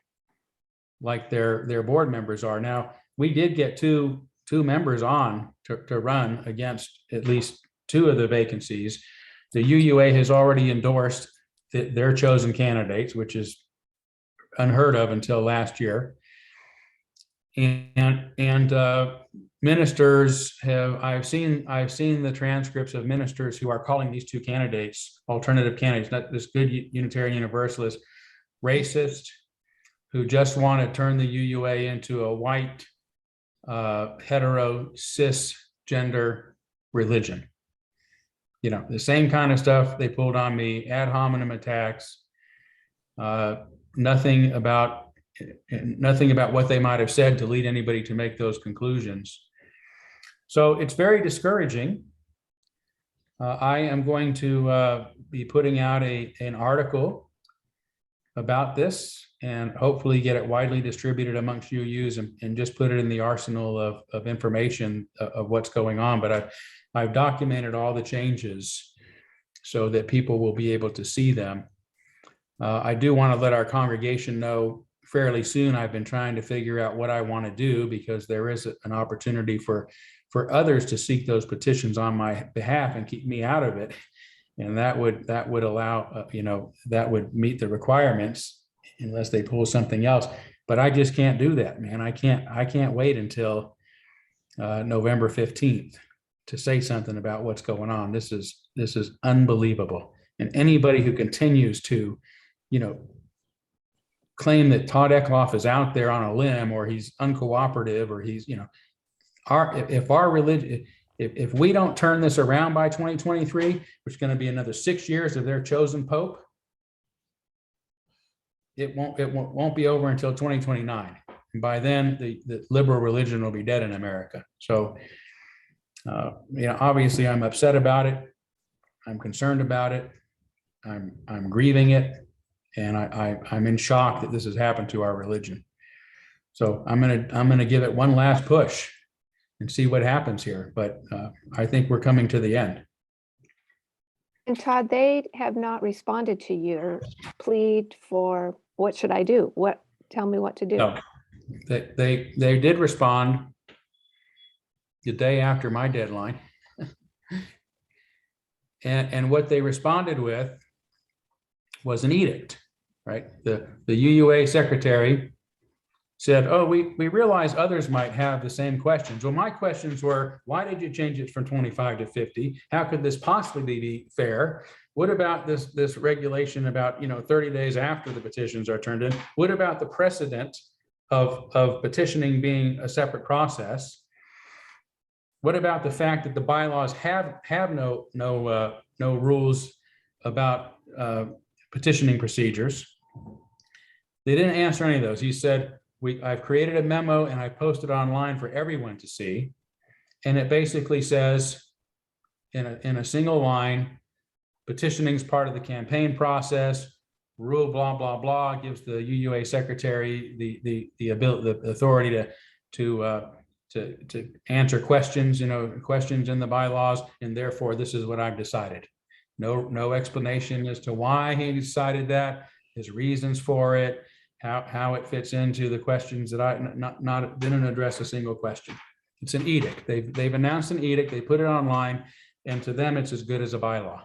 their board members are. Now, we did get two members on to run against at least 2 of the vacancies. The UUA has already endorsed their chosen candidates, which is unheard of until last year. And ministers have, I've seen the transcripts of ministers who are calling these two candidates, alternative candidates, not this good Unitarian Universalist, racist, who just want to turn the UUA into a white, hetero, cisgender religion. You know, the same kind of stuff they pulled on me, ad hominem attacks, nothing about what they might have said to lead anybody to make those conclusions. So it's very discouraging. I am going to be putting out an article about this and hopefully get it widely distributed amongst UUs and just put it in the arsenal of information of what's going on. But I've documented all the changes so that people will be able to see them. I do want to let our congregation know fairly soon. I've been trying to figure out what I want to do, because there is an opportunity for others to seek those petitions on my behalf and keep me out of it. And that would allow, that would meet the requirements unless they pull something else. But I just can't do that, man. I can't wait until November 15th to say something about what's going on. This is unbelievable. And anybody who continues to, claim that Todd Eckloff is out there on a limb, or he's uncooperative, or he's, if we don't turn this around by 2023, which is going to be another 6 years of their chosen pope, it won't be over until 2029. And by then, the liberal religion will be dead in America. So, obviously I'm upset about it. I'm concerned about it. I'm grieving it. And I'm in shock that this has happened to our religion. So I'm gonna give it one last push and see what happens here. But I think we're coming to the end. And Todd, they have not responded to your plea for what should I do? Tell me what to do. No, they did respond the day after my deadline. And what they responded with was an edict, right? The UUA secretary said, oh, we realize others might have the same questions. Well, my questions were, why did you change it from 25 to 50? How could this possibly be fair? What about this regulation about 30 days after the petitions are turned in? What about the precedent of petitioning being a separate process? What about the fact that the bylaws have no rules about petitioning procedures? They didn't answer any of those. He said, I've created a memo and I posted online for everyone to see. And it basically says in a single line, petitioning is part of the campaign process, rule blah, blah, blah, gives the UUA secretary the authority to answer questions, questions in the bylaws. And therefore this is what I've decided. No explanation as to why he decided that, his reasons for it, how it fits into the questions that I didn't address a single question. It's an edict. They've announced an edict. They put it online, and to them, it's as good as a bylaw.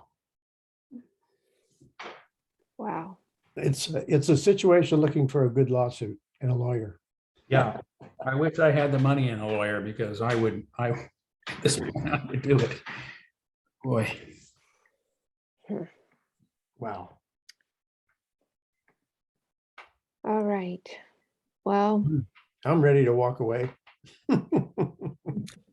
Wow. It's a situation looking for a good lawsuit and a lawyer. Yeah, I wish I had the money in a lawyer, because I would do it. Boy. Wow. All right. Well, I'm ready to walk away.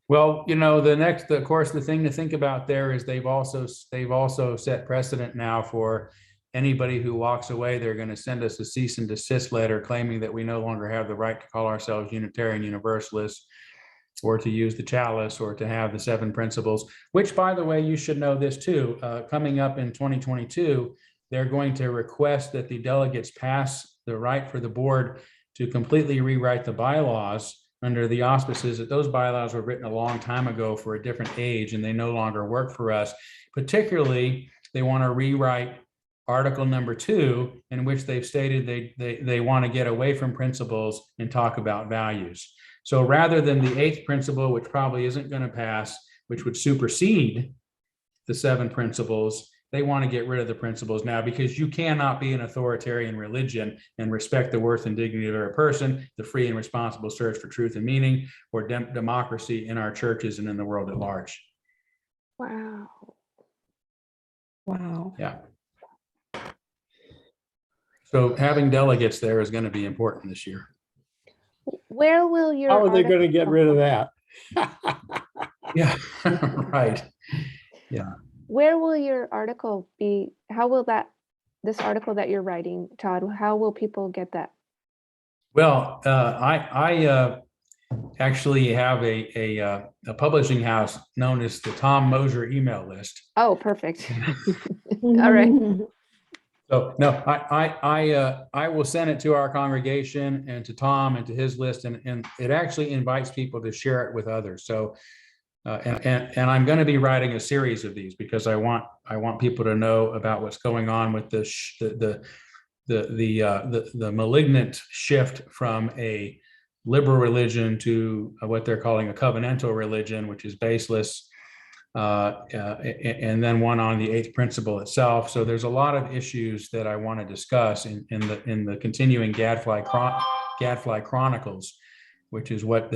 Well, the thing to think about there is they've also set precedent now for anybody who walks away. They're going to send us a cease and desist letter claiming that we no longer have the right to call ourselves Unitarian Universalists, or to use the chalice, or to have the 7 principles, which, by the way, you should know this too. Coming up in 2022, they're going to request that the delegates pass the right for the board to completely rewrite the bylaws under the auspices that those bylaws were written a long time ago for a different age, and they no longer work for us. Particularly, they want to rewrite Article number 2, in which they've stated they want to get away from principles and talk about values. So rather than the 8th principle, which probably isn't going to pass, which would supersede the 7 principles, they want to get rid of the principles now, because you cannot be an authoritarian religion and respect the worth and dignity of every person, the free and responsible search for truth and meaning, or democracy in our churches and in the world at large. Wow. Wow. Yeah. So having delegates there is going to be important this year. Where will your How are they going to article get come rid of from? that? Yeah, right. Yeah. Where will your article be? How will this article that you're writing, Todd, how will people get that? Well, I actually have a publishing house known as the Tom Moser email list. Oh, perfect. All right. So no, I will send it to our congregation and to Tom and to his list, and it actually invites people to share it with others. So and I'm going to be writing a series of these because I want people to know about what's going on with the malignant shift from a liberal religion to what they're calling a covenantal religion, which is baseless, and then one on the eighth principle itself. So there's a lot of issues that I want to discuss in the continuing Gadfly Chronicles, which is what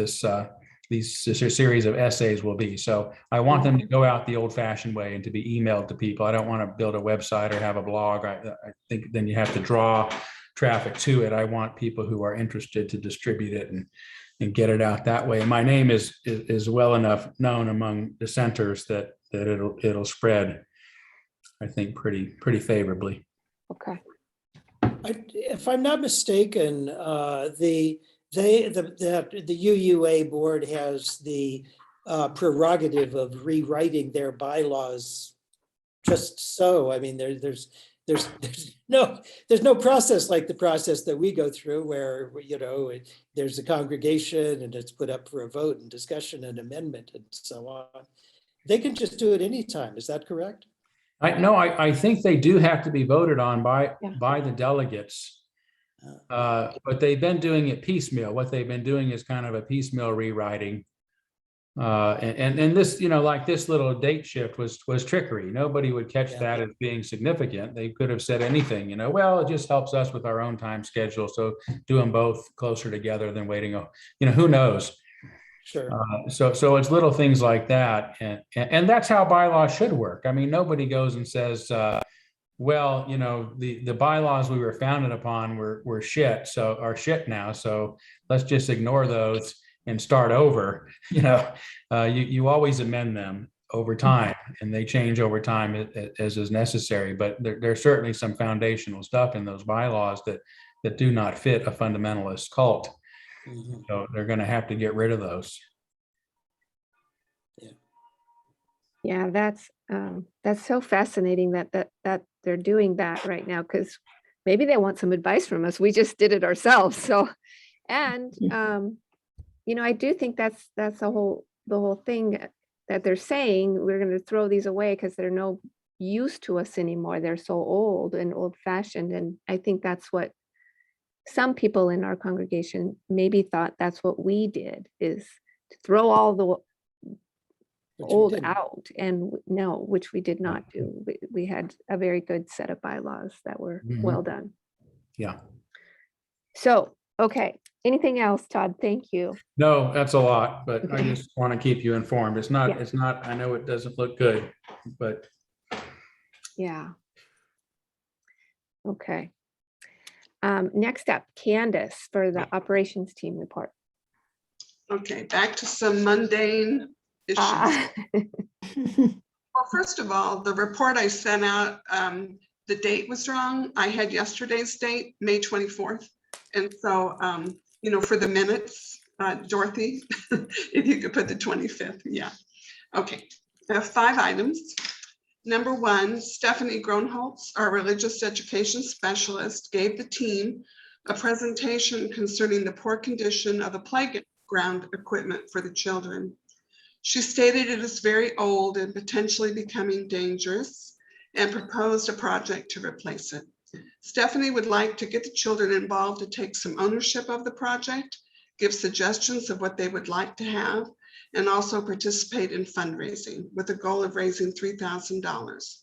these series of essays will be. So I want them to go out the old-fashioned way and to be emailed to people. I don't want to build a website or have a blog. I think then you have to draw traffic to it. I want people who are interested to distribute it and get it out that way. And my name is well enough known among dissenters that it'll spread, I think, pretty favorably. Okay. If I'm not mistaken, the UUA board has the prerogative of rewriting their bylaws just so. I mean, there's no process like the process that we go through where, there's a congregation and it's put up for a vote and discussion and amendment and so on. They can just do it anytime. Is that correct? I think they do have to be voted on by the delegates. But they've been doing it piecemeal. What they've been doing is kind of a piecemeal rewriting. And this, like this little date shift was trickery. Nobody would catch that as being significant. They could have said anything, well, it just helps us with our own time schedule. So do them both closer together than waiting. Who knows? Sure. So it's little things like that. And that's how bylaws should work. I mean, nobody goes and says, well, the bylaws we were founded upon were shit, so are shit now. So let's just ignore those and start over. You always amend them over time, and they change over time as is necessary. But there's certainly some foundational stuff in those bylaws that do not fit a fundamentalist cult. Mm-hmm. So they're going to have to get rid of those. Yeah, that's so fascinating that they're doing that right now, because maybe they want some advice from us. We just did it ourselves. So, and I do think that's the whole thing that they're saying. We're going to throw these away because they're no use to us anymore. They're so old and old-fashioned, and I think that's what some people in our congregation maybe thought that's what we did, is to throw all the old out, and no, which we did not do. We had a very good set of bylaws that were well done. Yeah. So, okay. Anything else, Todd? Thank you. No, that's a lot, but I just want to keep you informed. It's not, I know it doesn't look good, but. Yeah. Okay. Next up, Candace for the operations team report. Okay, back to some mundane issues. Well, first of all, the report I sent out, the date was wrong. I had yesterday's date, May 24th. And so, for the minutes, Dorothy, if you could put the 25th, yeah. Okay, I have 5 items. Number 1, Stephanie Gronholtz, our religious education specialist, gave the team a presentation concerning the poor condition of the playground equipment for the children. She stated it is very old and potentially becoming dangerous, and proposed a project to replace it. Stephanie would like to get the children involved to take some ownership of the project, give suggestions of what they would like to have, and also participate in fundraising with a goal of raising $3,000.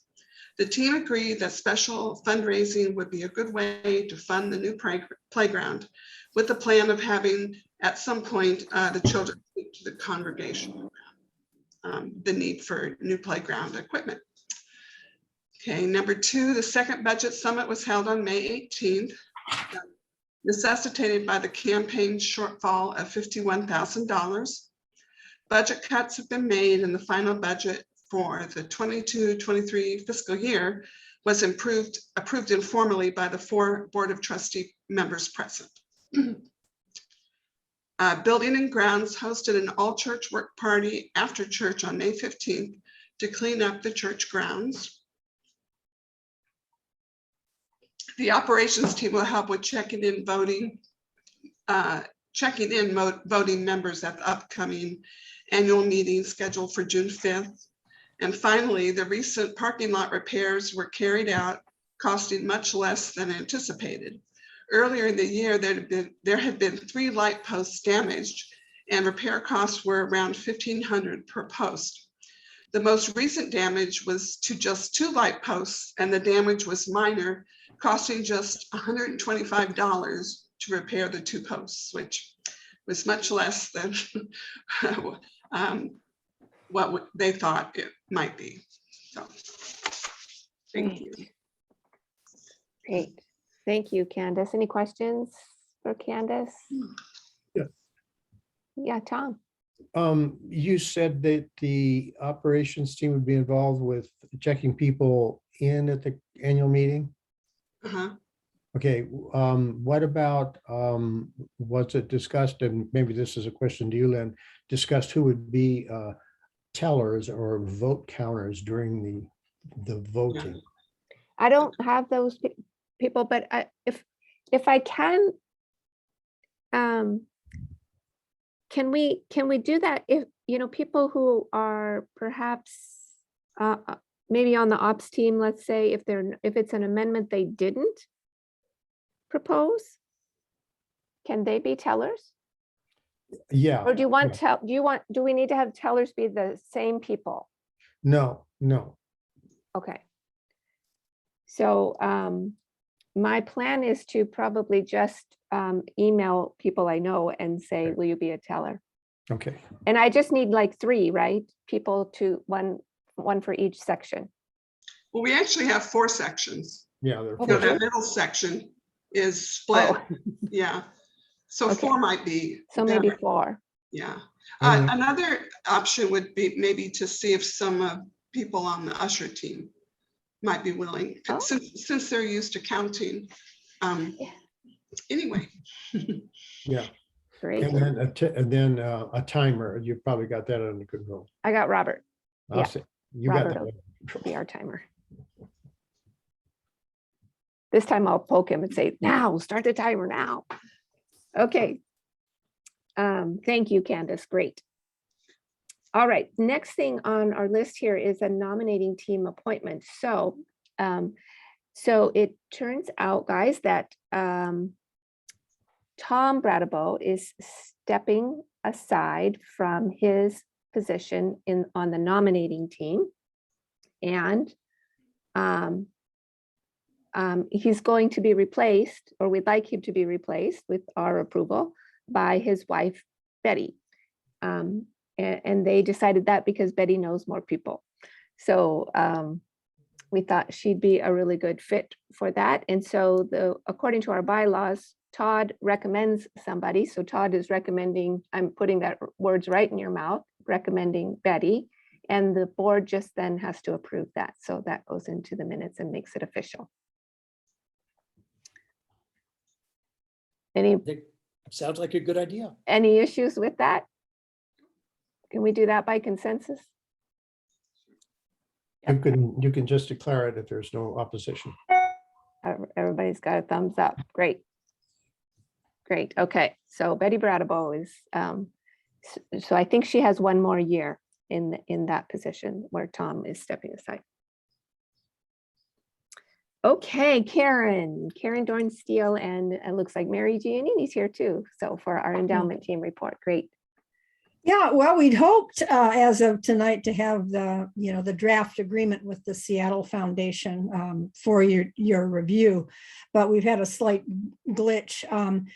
The team agreed that special fundraising would be a good way to fund the new playground, with the plan of having at some point the children speak to the congregation the need for new playground equipment. Okay, number 2, the second budget summit was held on May 18th, necessitated by the campaign shortfall of $51,000. Budget cuts have been made, and the final budget for the 22-23 fiscal year was approved informally by the 4 Board of Trustee members present. Building and Grounds hosted an all-church work party after church on May 15th to clean up the church grounds. The operations team will help with checking in voting members at the upcoming annual meeting scheduled for June 5th. And finally, the recent parking lot repairs were carried out, costing much less than anticipated. Earlier in the year, there had been 3 light posts damaged, and repair costs were around $1,500 per post. The most recent damage was to just 2 light posts, and the damage was minor, costing just $125 to repair the 2 posts, which was much less than what they thought it might be. So, thank you. Great. Thank you, Candace. Any questions for Candace? Yeah. Yeah, Tom. You said that the operations team would be involved with checking people in at the annual meeting. Uh-huh. Okay, what about, was it discussed, and maybe this is a question to you, Lynn, discussed who would be tellers or vote counters during the voting? I don't have those people, but if I can we do that if, people who are perhaps maybe on the ops team, let's say, if it's an amendment they didn't propose, can they be tellers? Yeah. Or do we need to have tellers be the same people? No. Okay. So my plan is to probably just email people I know and say, will you be a teller? Okay. And I just need like 3, right? People to one for each section. Well, we actually have 4 sections. Yeah. There are Oh, So we do? that middle section is split. Oh. Yeah. So Okay. 4 might be. So maybe better. 4. Yeah. And Another option would be maybe to see if some people on the usher team might be willing, Oh. since they're used to counting. Anyway. yeah. Great. And then a timer. You probably got that under control. I got Robert. I'll Yeah. say, you got Robert that. will under control. be our timer. This time I'll poke him and say, now, start the timer now. Okay. Thank you, Candace. Great. All right. Next thing on our list here is a nominating team appointment. So it turns out, guys, that Tom Bradabo is stepping aside from his position on the nominating team. And he's going to be replaced, or we'd like him to be replaced with our approval by his wife, Betty. And they decided that because Betty knows more people. So we thought she'd be a really good fit for that. And so according to our bylaws, Todd recommends somebody. So Todd is recommending, I'm putting that words right in your mouth, recommending Betty. And the board just then has to approve that. So that goes into the minutes and makes it official. Sounds like a good idea. Any issues with that? Can we do that by consensus? You can just declare it if there's no opposition. Everybody's got a thumbs up. Great. Great. Okay. So Betty Bradabo is, so I think she has 1 more year in that position where Tom is stepping aside. Okay, Karen Dornsteele, and it looks like Mary Giannini's here too. So for our endowment team report, great. Yeah, well, we'd hoped as of tonight to have the draft agreement with the Seattle Foundation for your review, but we've had a slight glitch.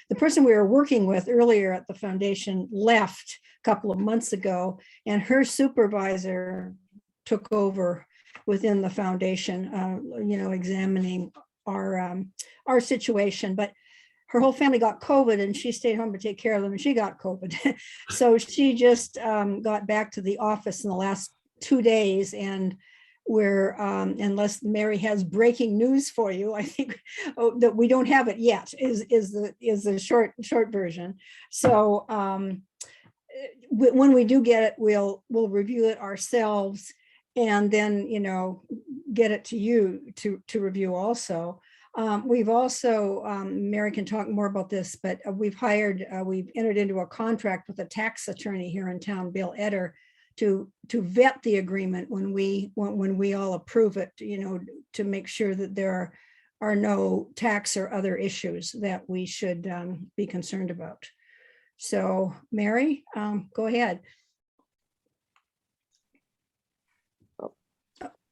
The person we were working with earlier at the foundation left a couple of months ago, and her supervisor took over within the foundation, examining our situation. But her whole family got COVID and she stayed home to take care of them, and she got COVID. So she just got back to the office in the last 2 days, and we're, unless Mary has breaking news for you, I think that we don't have it yet is the short version. So when we do get it, we'll review it ourselves, and then, get it to you to review also. We've also, Mary can talk more about this, but we've entered into a contract with a tax attorney here in town, Bill Etter, to vet the agreement when we all approve it, to make sure that there are no tax or other issues that we should be concerned about. So Mary, go ahead.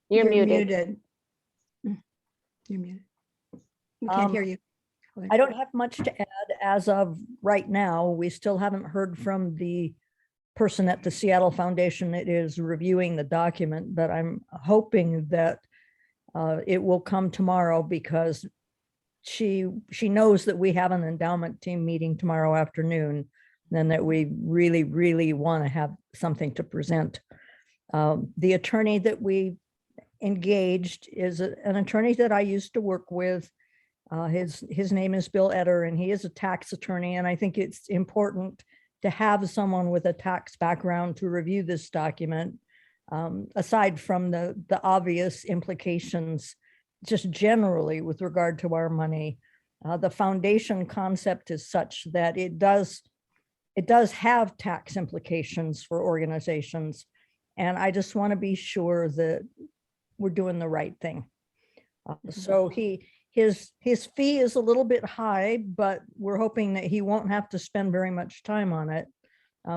You're muted. You're muted. We can't hear you. I don't have much to add as of right now. We still haven't heard from the person at the Seattle Foundation that is reviewing the document, but I'm hoping that it will come tomorrow, because she knows that we have an endowment team meeting tomorrow afternoon, and that we really, really want to have something to present. The attorney that we engaged is an attorney that I used to work with. His name is Bill Etter, and he is a tax attorney. And I think it's important to have someone with a tax background to review this document, aside from the obvious implications, just generally with regard to our money. The foundation concept is such that it does have tax implications for organizations. And I just want to be sure that we're doing the right thing. So his fee is a little bit high, but we're hoping that he won't have to spend very much time on it,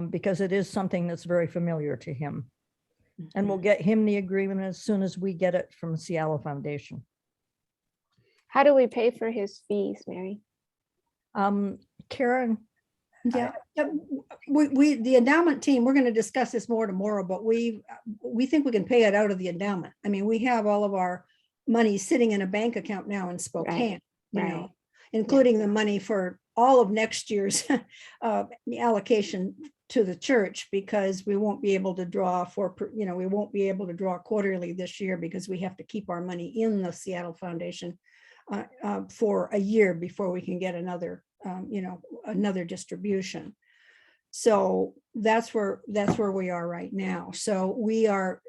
because it is something that's very familiar to him. And we'll get him the agreement as soon as we get it from Seattle Foundation. How do we pay for his fees, Mary? Karen? Yeah, the endowment team, we're going to discuss this more tomorrow, but we think we can pay it out of the endowment. I mean, we have all of our money sitting in a bank account now in Spokane, Right. Including the money for all of next year's allocation to the church, because we won't be able to draw we won't be able to draw quarterly this year, because we have to keep our money in the Seattle Foundation for a year before we can get another distribution. So that's where we are right now. So we are,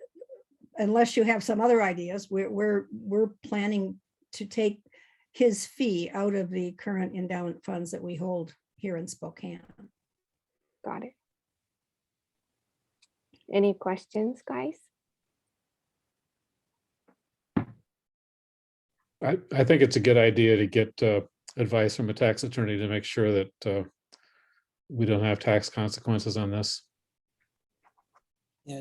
unless you have some other ideas, we're planning to take his fee out of the current endowment funds that we hold here in Spokane. Got it. Any questions, guys? I think it's a good idea to get advice from a tax attorney to make sure that we don't have tax consequences on this. Yeah,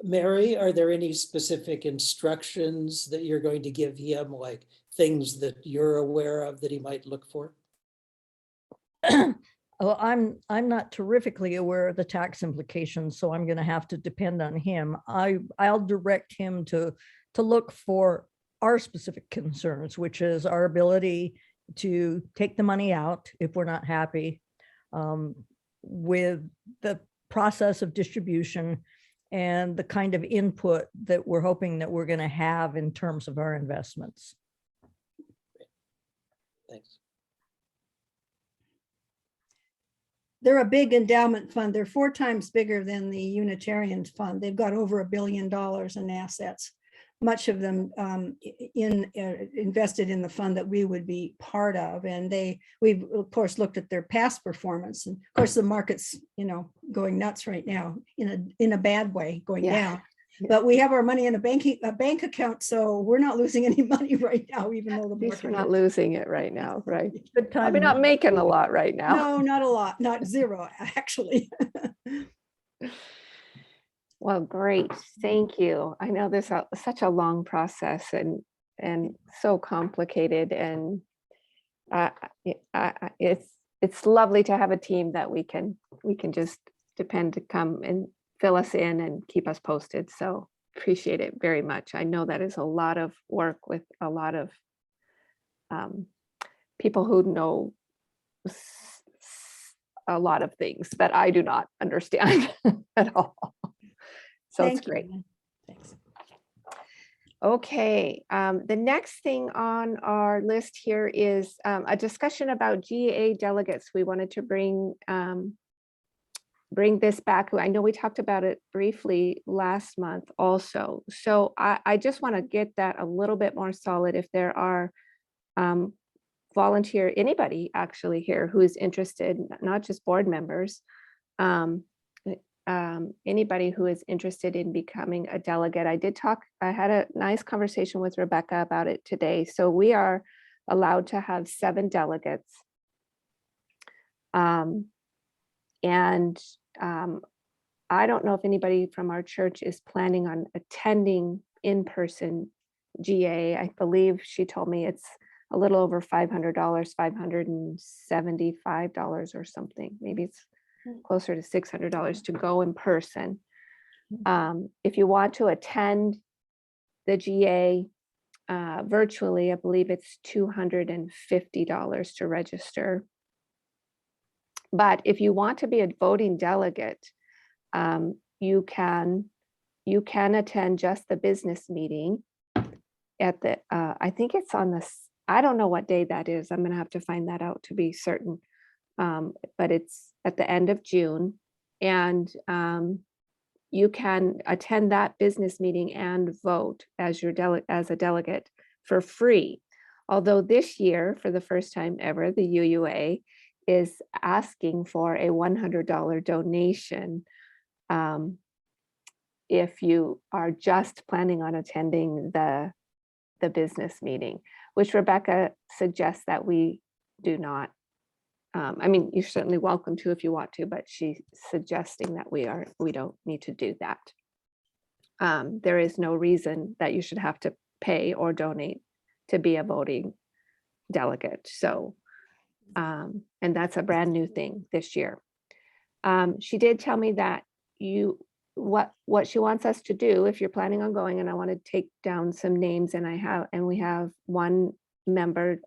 Mary, are there any specific instructions that you're going to give him, like things that you're aware of that he might look for? Well, I'm not terrifically aware of the tax implications, so I'm going to have to depend on him. I'll direct him to look for our specific concerns, which is our ability to take the money out if we're not happy with the process of distribution and the kind of input that we're hoping that we're going to have in terms of our investments. Thanks. They're a big endowment fund. They're 4 times bigger than the Unitarian fund. They've got over $1 billion in assets, much of them invested in the fund that we would be part of. And we've of course looked at their past performance, and of course the market's going nuts right now in a bad way, going down. But we have our money in a bank account, so we're not losing any money right now, even though the market, We're not losing it right now, right? Good time. Probably not making a lot right now. no, not a lot, not zero actually. Well, great. Thank you. I know this is such a long process and so complicated, and it's lovely to have a team that we can just depend to come and fill us in and keep us posted. So appreciate it very much. I know that is a lot of work with a lot of people who know a lot of things that I do not understand at all. So it's Thank you, great. Lynn. Thanks. Okay, the next thing on our list here is a discussion about GA delegates. We wanted to bring this back. I know we talked about it briefly last month also. So I just want to get that a little bit more solid. If there are anybody actually here who is interested, not just board members, anybody who is interested in becoming a delegate. I had a nice conversation with Rebecca about it today. So we are allowed to have 7 delegates. I don't know if anybody from our church is planning on attending in-person GA. I believe she told me it's a little over $500, $575 or something. Maybe it's closer to $600 to go in person. If you want to attend the GA virtually, I believe it's $250 to register. But if you want to be a voting delegate, you can attend just the business meeting at the, I think it's on this, I don't know what day that is. I'm going to have to find that out to be certain. But it's at the end of June, and you can attend that business meeting and vote as as a delegate for free. Although this year, for the first time ever, the UUA is asking for a $100 donation if you are just planning on attending the business meeting, which Rebecca suggests that we do not. I mean, you're certainly welcome to if you want to, but she's suggesting that we don't need to do that. There is no reason that you should have to pay or donate to be a voting delegate. So, and that's a brand new thing this year. She did tell me that what she wants us to do, if you're planning on going, and I want to take down some names, and we have one member,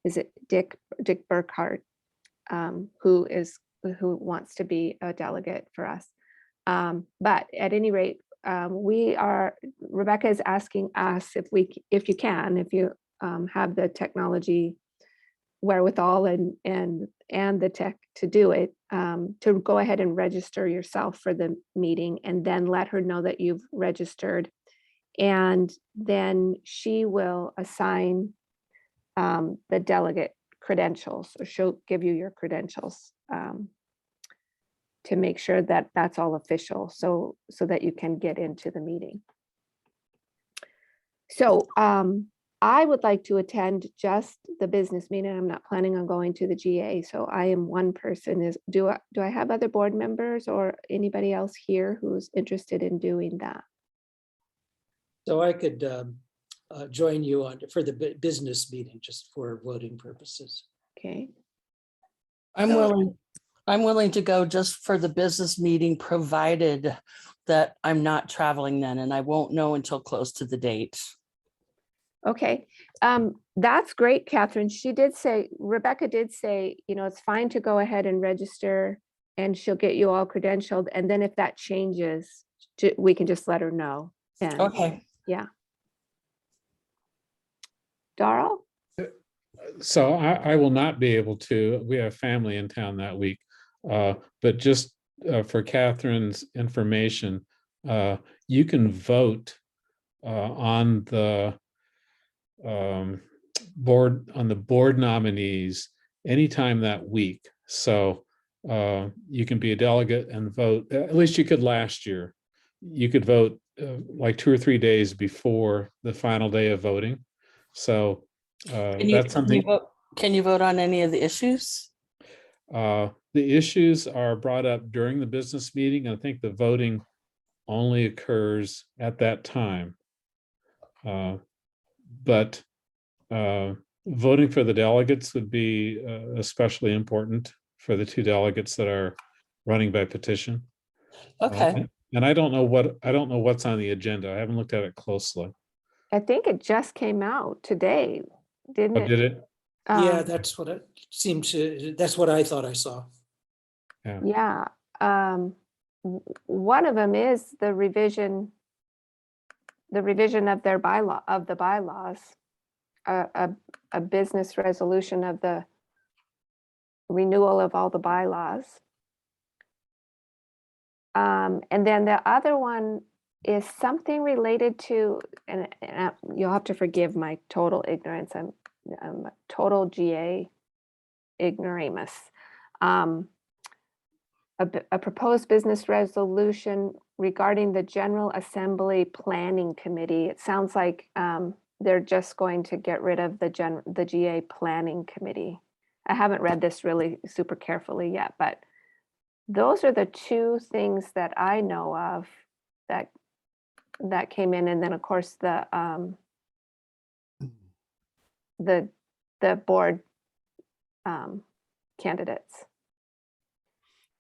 is it Dick Burkhart, who wants to be a delegate for us. But at any rate, Rebecca is asking us if you have the technology wherewithal and the tech to do it, to go ahead and register yourself for the meeting, and then let her know that you've registered. And then she will assign the delegate credentials, or she'll give you your credentials to make sure that that's all official, so that you can get into the meeting. So I would like to attend just the business meeting. I'm not planning on going to the GA, so I am one person. Do I have other board members or anybody else here who's interested in doing that? So I could join you for the business meeting, just for voting purposes. Okay. I'm willing to go just for the business meeting, provided that I'm not traveling then, and I won't know until close to the date. Okay, that's great, Catherine. Rebecca did say, it's fine to go ahead and register, and she'll get you all credentialed. And then if that changes, we can just let her know. And Okay. yeah. Darrell? So I will not be able to. We have family in town that week, but just for Catherine's information, you can vote on the board nominees anytime that week. So you can be a delegate and vote. At least you could last year. You could vote like 2 or 3 days before the final day of voting. So that's something. Can you vote on any of the issues? The issues are brought up during the business meeting. I think the voting only occurs at that time. But voting for the delegates would be especially important for the 2 delegates that are running by petition. Okay, And I don't know what's on the agenda. I haven't looked at it closely. I think it just came out today, didn't Oh, it? did it? Yeah, Um, that's what it seemed to, that's what I thought I saw. Yeah, one of them is the revision of their bylaw, of the bylaws, a business resolution of the renewal of all the bylaws. And then the other one is something related to, and you'll have to forgive my total ignorance. I'm a total GA ignoramus. A proposed business resolution regarding the General Assembly Planning Committee. It sounds like they're just going to get rid of the GA Planning Committee. I haven't read this really super carefully yet, but those are the 2 things that I know of that came in. And then of course the board candidates.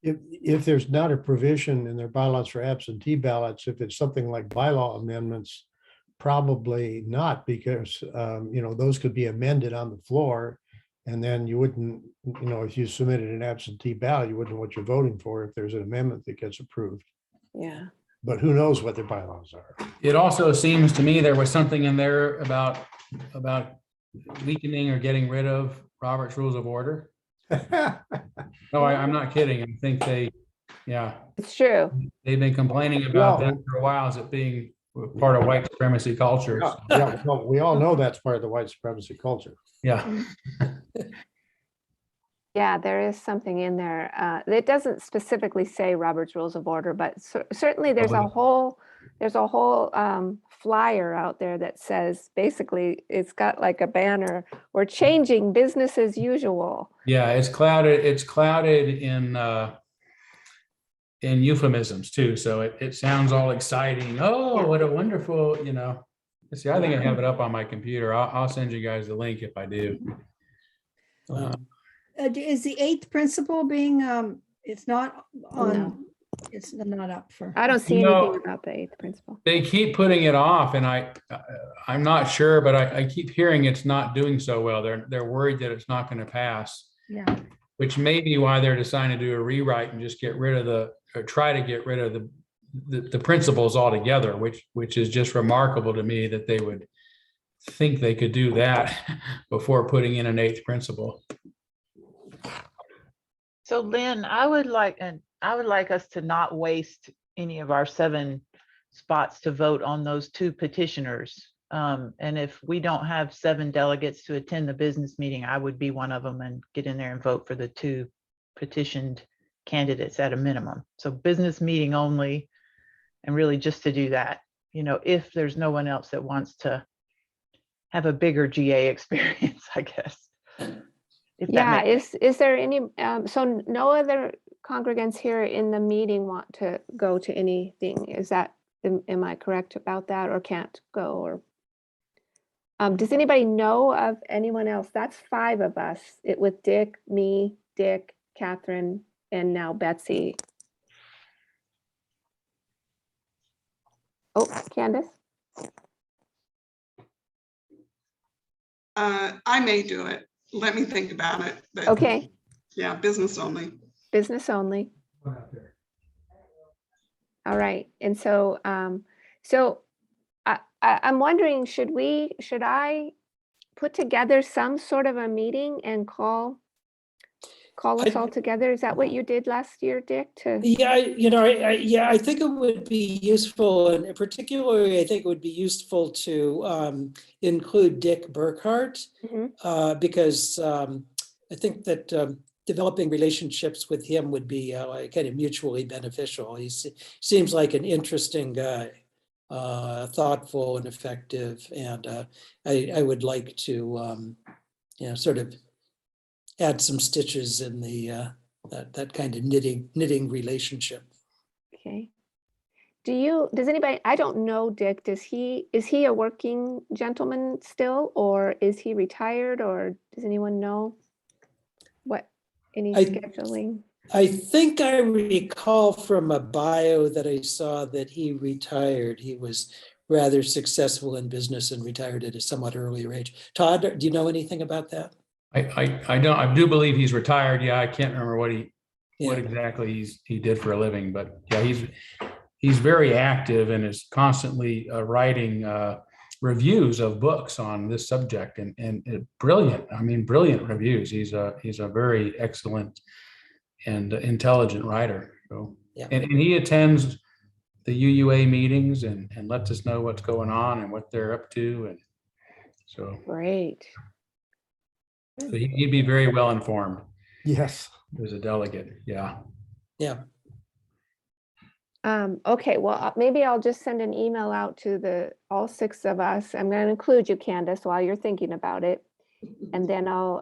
If there's not a provision in their bylaws for absentee ballots, if it's something like bylaw amendments, probably not, because, those could be amended on the floor. And then you wouldn't, if you submitted an absentee ballot, you wouldn't know what you're voting for if there's an amendment that gets approved. Yeah. But who knows what their bylaws are? It also seems to me there was something in there about weakening or getting rid of Robert's Rules of Order. No, I'm not kidding. I think It's true. they've been complaining about that for a while as it being part of white supremacy culture. So, Yeah, well, we all know that's part of the white supremacy culture. yeah. Yeah, there is something in there. It doesn't specifically say Robert's Rules of Order, but certainly there's a whole flyer out there that says, basically, it's got like a banner, "We're changing business as usual." Yeah, it's clouded in euphemisms too. So it sounds all exciting. Oh, Yeah. what a wonderful, See, I think I have it up on my computer. I'll send you guys the link if I do. Is the 8th principle being, it's not on, No. it's not up for. I don't see anything about the 8th principle. They keep putting it off, and I'm not sure, but I keep hearing it's not doing so well. They're worried that it's not going to pass. Yeah. Which may be why they're deciding to do a rewrite and just try to get rid of the principles altogether, which is just remarkable to me that they would think they could do that before putting in an 8th principle. So Lynn, I would like us to not waste any of our 7 spots to vote on those 2 petitioners. And if we don't have 7 delegates to attend the business meeting, I would be one of them and get in there and vote for the 2 petitioned candidates at a minimum. So business meeting only, and really just to do that, if there's no one else that wants to have a bigger GA experience, I guess. Yeah, is there any, so no other congregants here in the meeting want to go to anything? Is that, am I correct about that, or can't go? Or does anybody know of anyone else? That's 5 of us, with Dick, me, Dick, Catherine, and now Betsy. Oh, Candace? I may do it. Let me think about it. But Okay, yeah, business only. business only. All right, and so, I'm wondering, should I put together some sort of a meeting and call us all together? Is that what you did last year, Dick? Yeah, I think it would be useful, and particularly, I think it would be useful to include Dick Burkhart, because I think that developing relationships with him would be kind of mutually beneficial. He seems like an interesting guy, thoughtful and effective, and I would like to, sort of add some stitches in the that kind of knitting relationship. Okay. Does anybody, I don't know, Dick, is he a working gentleman still, or is he retired, or does anyone know what, any scheduling? I think I recall from a bio that I saw that he retired. He was rather successful in business and retired at a somewhat earlier age. Todd, do you know anything about that? I don't, I do believe he's retired. Yeah, I can't remember what Yeah. exactly he did for a living, but yeah, he's very active and is constantly writing reviews of books on this subject, and brilliant. I mean, brilliant reviews. He's a very excellent and intelligent writer. So, Yeah. and he attends the UUA meetings and lets us know what's going on and what they're up to, and so Great. he'd be very well informed Yes. as a delegate. Yeah. Yeah. Okay, well, maybe I'll just send an email out to all 6 of us. I'm going to include you, Candace, while you're thinking about it. And then I'll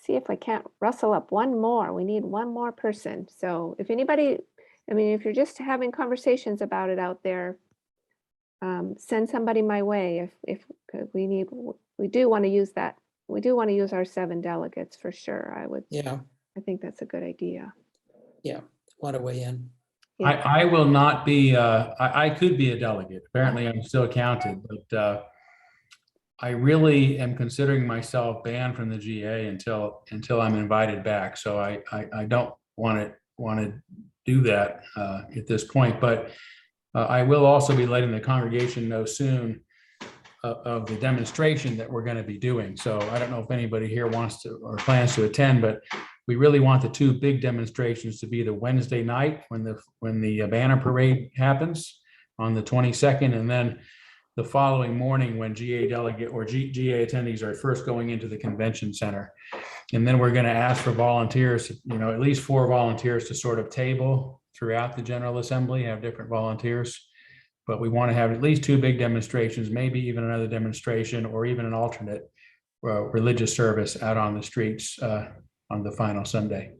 see if I can't rustle up one more. We need one more person. So if anybody, I mean, if you're just having conversations about it out there, send somebody my way. If 'cause we do want to use that. We do want to use our 7 delegates for sure. I think that's a good idea. Yeah. Want to weigh in? Yeah. I will not be, I could be a delegate. Apparently I'm still counted, but I really am considering myself banned from the GA until I'm invited back. So I don't want to do that at this point, but I will also be letting the congregation know soon of the demonstration that we're going to be doing. So I don't know if anybody here wants to or plans to attend, but we really want the 2 big demonstrations to be the Wednesday night when the banner parade happens on the 22nd, and then the following morning when GA delegate or GA attendees are first going into the convention center. And then we're going to ask for volunteers, at least 4 volunteers to sort of table throughout the General Assembly, have different volunteers. But we want to have at least 2 big demonstrations, maybe even another demonstration or even an alternate religious service out on the streets on the final Sunday.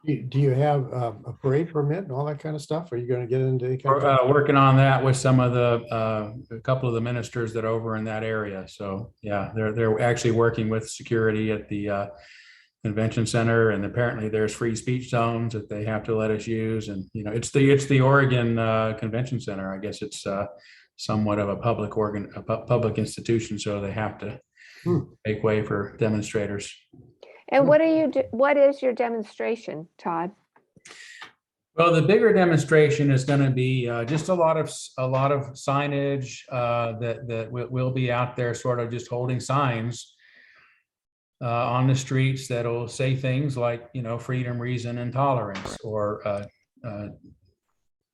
Do you have a parade permit and all that kind of stuff? Are you going to get into any kind We're working on that with some of a couple of the ministers that are over in that area. So yeah, they're actually working with security at the convention center, and apparently there's free speech zones that they have to let us use. And it's the Oregon Convention Center. I guess it's somewhat of a public institution, so they have to make way for demonstrators. And what is your demonstration, Todd? Well, the bigger demonstration is going to be just a lot of signage that will be out there, sort of just holding signs on the streets that'll say things like, freedom, reason, and tolerance, or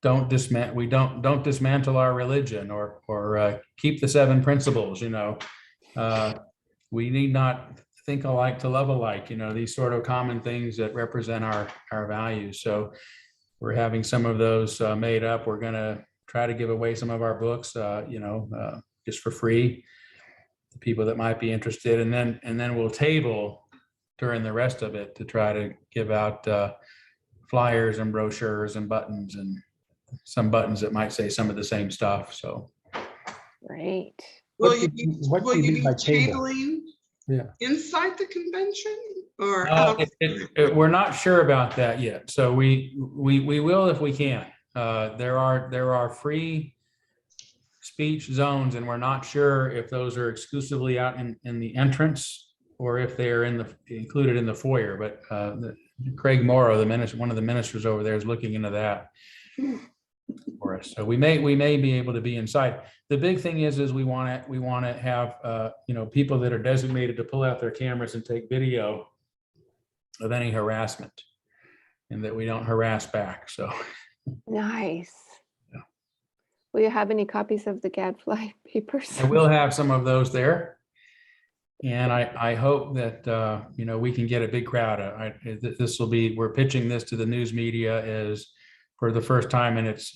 don't dismantle our religion, or keep the 7 principles. We need not think alike to love alike. These sort of common things that represent our values. So we're having some of those made up. We're going to try to give away some of our books, just for free to people that might be interested. And then we'll table during the rest of it to try to give out flyers and brochures and buttons, and some buttons that might say some of the same stuff. So. Great. Will you be tabling Yeah. inside the convention or we're not sure about that yet. So we will if we can. There are free speech zones, and we're not sure if those are exclusively out in the entrance or if they are included in the foyer. But Craig Morrow, one of the ministers over there, is looking into that for us. So we may be able to be inside. The big thing is we want to have people that are designated to pull out their cameras and take video of any harassment, and that we don't harass back. So Nice. Yeah. Will you have any copies of the Gadfly papers? I will have some of those there, and I hope that we can get a big crowd. We're pitching this to the news media as, for the first time in its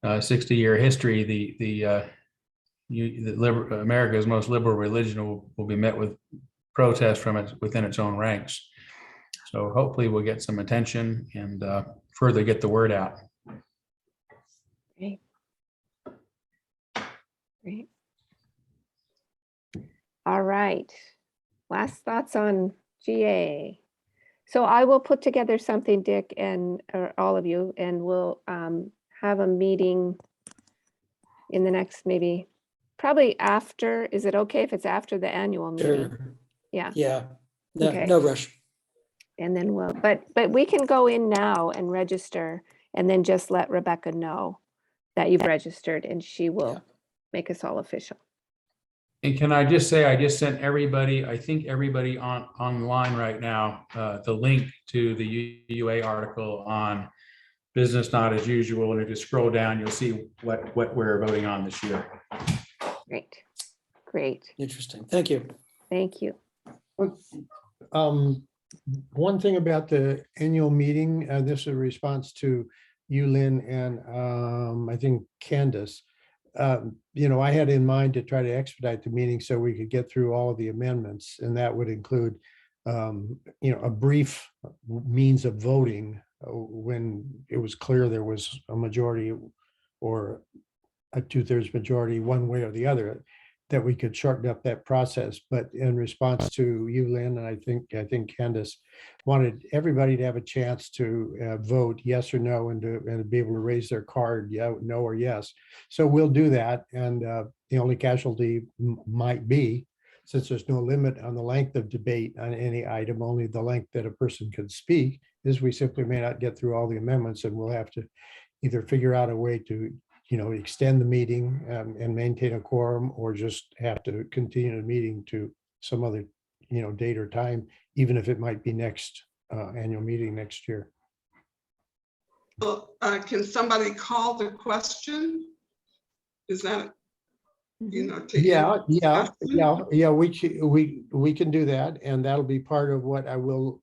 60-year history, America's most liberal religion will be met with protest from it within its own ranks. So hopefully we'll get some attention and further get the word out. Great. Great. All right. Last thoughts on GA. So I will put together something, Dick, and or all of you, and we'll have a meeting in the next maybe, probably after, is it okay if it's after the annual meeting? Sure. Yeah, Yeah, no, Okay. no rush. and then we'll, but we can go in now and register and then just let Rebecca know that you've registered and she will Yeah. make us all official. And can I just say, I just sent everybody, I think everybody online right now, the link to the UUA article on business not as usual. And if you scroll down, you'll see what we're voting on this year. Great, great. Interesting. Thank you. Thank you. One thing about the annual meeting, this is a response to you, Lynn, and I think Candace. I had in mind to try to expedite the meeting so we could get through all of the amendments, and that would include, a brief means of voting when it was clear there was a majority or a 2/3 majority one way or the other, that we could shorten up that process. But in response to you, Lynn, and I think Candace wanted everybody to have a chance to vote yes or no and to be able to raise their card, yeah, no, or yes. So we'll do that. And the only casualty might be, since there's no limit on the length of debate on any item, only the length that a person can speak, is we simply may not get through all the amendments, and we'll have to either figure out a way to extend the meeting and maintain a quorum, or just have to continue the meeting to some other, date or time, even if it might be next annual meeting next year. Well, can somebody call the question? Is that, to Yeah, end discussion? we can do that, and that'll be part of what I will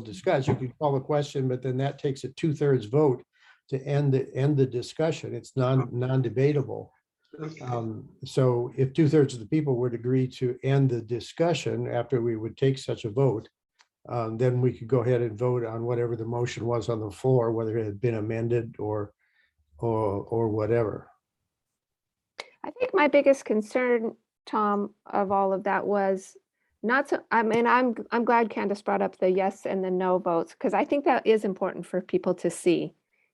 discuss. You can call the question, but then that takes a 2/3 vote to end the discussion. It's non-debatable. Okay. So if 2/3 of the people would agree to end the discussion after we would take such a vote, then we could go ahead and vote on whatever the motion was on the floor, whether it had been amended or whatever. I think my biggest concern, Tom, of all of that was not so, I mean, I'm glad Candace brought up the yes and the no votes, because I think that is important for people to see,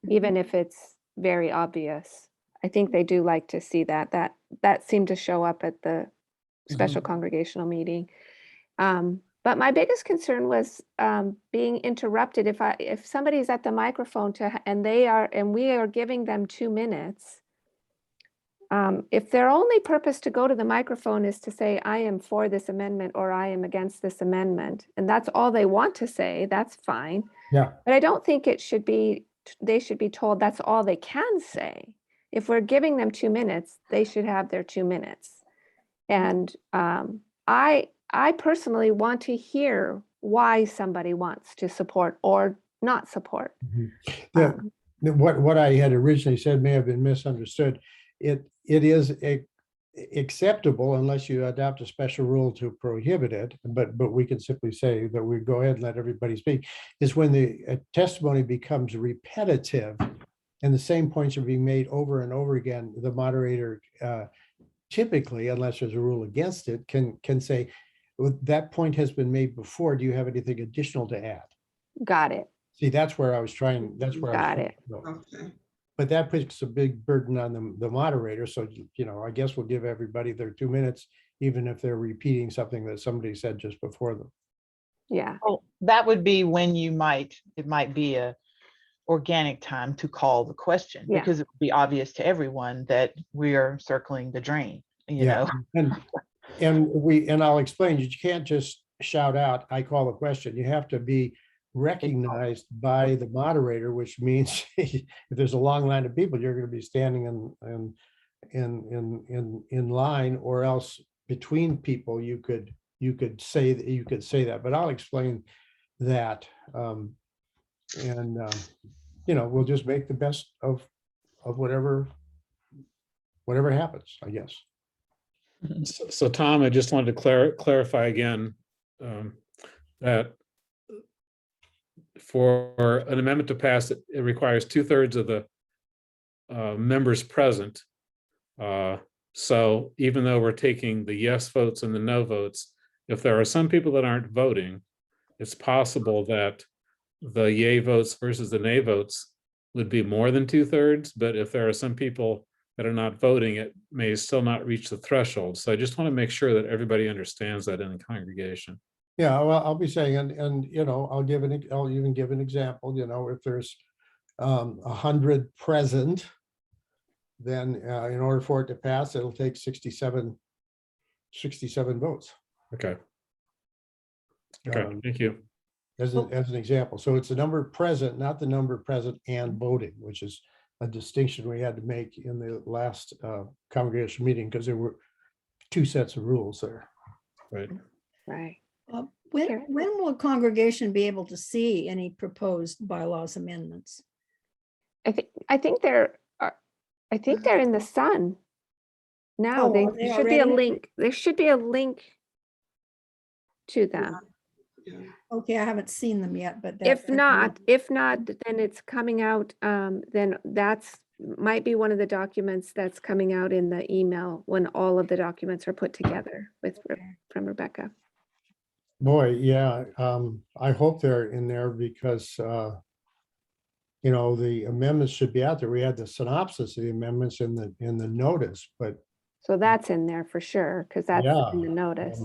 even if it's very obvious. I think they do like to see that seemed to show up at the special congregational meeting. But my biggest concern was being interrupted. If somebody's at the microphone and we are giving them 2 minutes, if their only purpose to go to the microphone is to say, I am for this amendment or I am against this amendment, and that's all they want to say, that's fine. Yeah. But I don't think they should be told that's all they can say. If we're giving them 2 minutes, they should have their 2 minutes. And I personally want to hear why somebody wants to support or not support. What I had originally said may have been misunderstood. It is acceptable unless you adopt a special rule to prohibit it, but we can simply say that we go ahead and let everybody speak, is when the testimony becomes repetitive and the same points are being made over and over again. The moderator typically, unless there's a rule against it, can say, well, that point has been made before. Do you have anything additional to add? Got it. See, that's where I was trying. That's where Got I was it. trying to go. Okay. But that puts a big burden on the moderator. So, I guess we'll give everybody their 2 minutes, even if they're repeating something that somebody said just before them. Yeah. Well, that would be when it might be a organic time to call the question, Yeah. because it would be obvious to everyone that we are circling the drain, Yeah. And I'll explain, you can't just shout out, I call the question. You have to be recognized by the moderator, which means if there's a long line of people, you're going to be standing in line, or else between people, you could say that, but I'll explain that. We'll just make the best of whatever happens, I guess. So Tom, I just wanted to clarify again, that for an amendment to pass, it requires 2/3 of the members present. So even though we're taking the yes votes and the no votes, if there are some people that aren't voting, it's possible that the yay votes versus the nay votes would be more than 2/3. But if there are some people that are not voting, it may still not reach the threshold. So I just want to make sure that everybody understands that in the congregation. Yeah, well, I'll be saying, and, you know, I'll even give an example, you know, if there's 100 present, then in order for it to pass, it'll take 67 votes. Okay. Okay, thank you. As an example. So it's the number present, not the number present and voting, which is a distinction we had to make in the last congregation meeting because there were two sets of rules there. Right. Right. When will congregation be able to see any proposed bylaws amendments? I think they're in the sun. Now, Oh, are they there should be a already? link. There should be a link to them. Yeah. Okay, I haven't seen them yet, but. If not, then it's coming out, then that's might be one of the documents that's coming out in the email when all of the documents are put together from Rebecca. Boy, yeah, I hope they're in there because you know, the amendments should be out there. We had the synopsis of the amendments in the notice, but So that's in there for sure, because that's yeah. in the notice.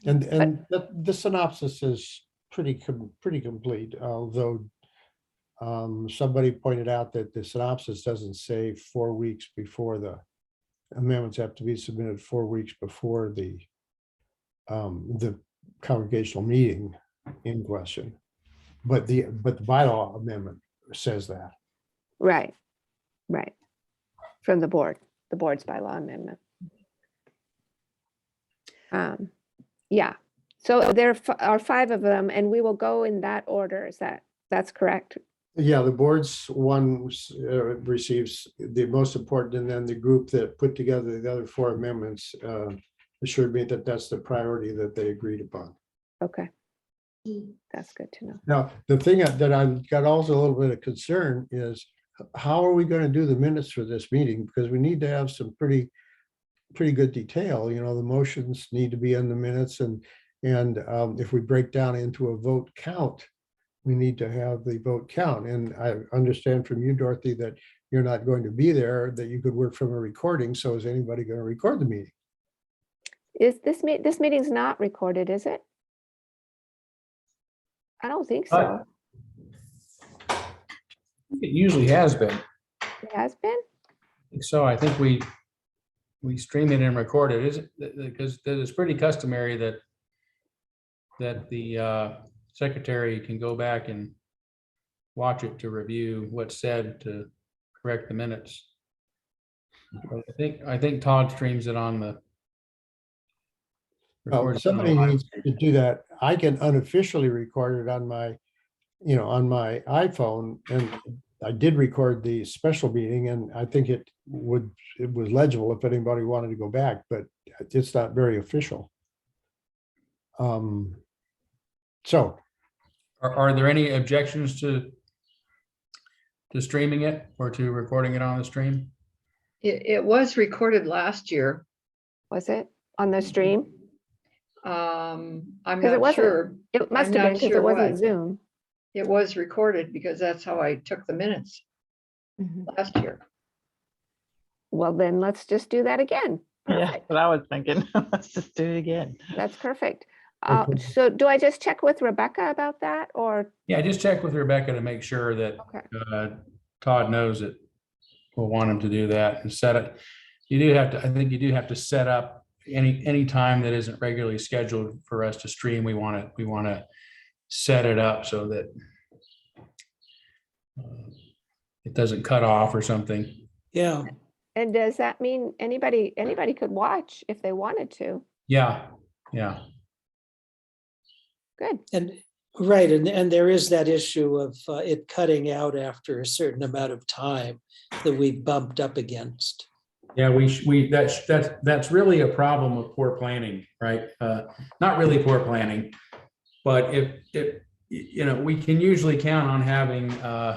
And the synopsis is pretty complete, although somebody pointed out that the synopsis doesn't say 4 weeks before the amendments have to be submitted 4 weeks before the congregational meeting in question. But the bylaw amendment says that. Right. From the board's bylaw amendment. Yeah, so there are 5 of them and we will go in that order. That's correct? Yeah, the board's one receives the most important, and then the group that put together the other 4 amendments assured me that that's the priority that they agreed upon. Okay. That's good to know. Now, the thing that I've got also a little bit of concern is how are we going to do the minutes for this meeting? Because we need to have some pretty good detail. You know, the motions need to be in the minutes, and if we break down into a vote count, we need to have the vote count. And I understand from you, Dorothy, that you're not going to be there, that you could work from a recording. So is anybody going to record the meeting? Is this meeting's not recorded, is it? I don't think so. It usually has been. It has been? So I think we stream it and record it, is it? Because it's pretty customary that the secretary can go back and watch it to review what's said to correct the minutes. But I think Todd streams it on the. Well, records on the somebody live needs to do that. I can unofficially record it on my, on my iPhone, and I did record the special meeting, and I think it was legible if anybody wanted to go back, but it's not very official. So. Are there any objections to streaming it or to recording it on the stream? It was recorded last year. Was it on the stream? I'm Because it not wasn't. sure. It must I'm have not been because sure it wasn't what. Zoom. It was recorded because that's how I took the minutes last year. Well, then let's just do that again. Yeah, Perfect. but I was thinking, let's just do it again. That's perfect. Okay. So do I just check with Rebecca about that, or? Yeah, just check with Rebecca to make sure that Okay. Todd knows that we'll want him to do that and set it. You do have to, I think you do have to set up any time that isn't regularly scheduled for us to stream. We want to set it up so that it doesn't cut off or something. Yeah, And does that mean anybody could watch if they wanted to? Yeah. Good. and right, and there is that issue of it cutting out after a certain amount of time that we bumped up against. Yeah, that's really a problem of poor planning, right? Not really poor planning, but if, you know, we can usually count on having, I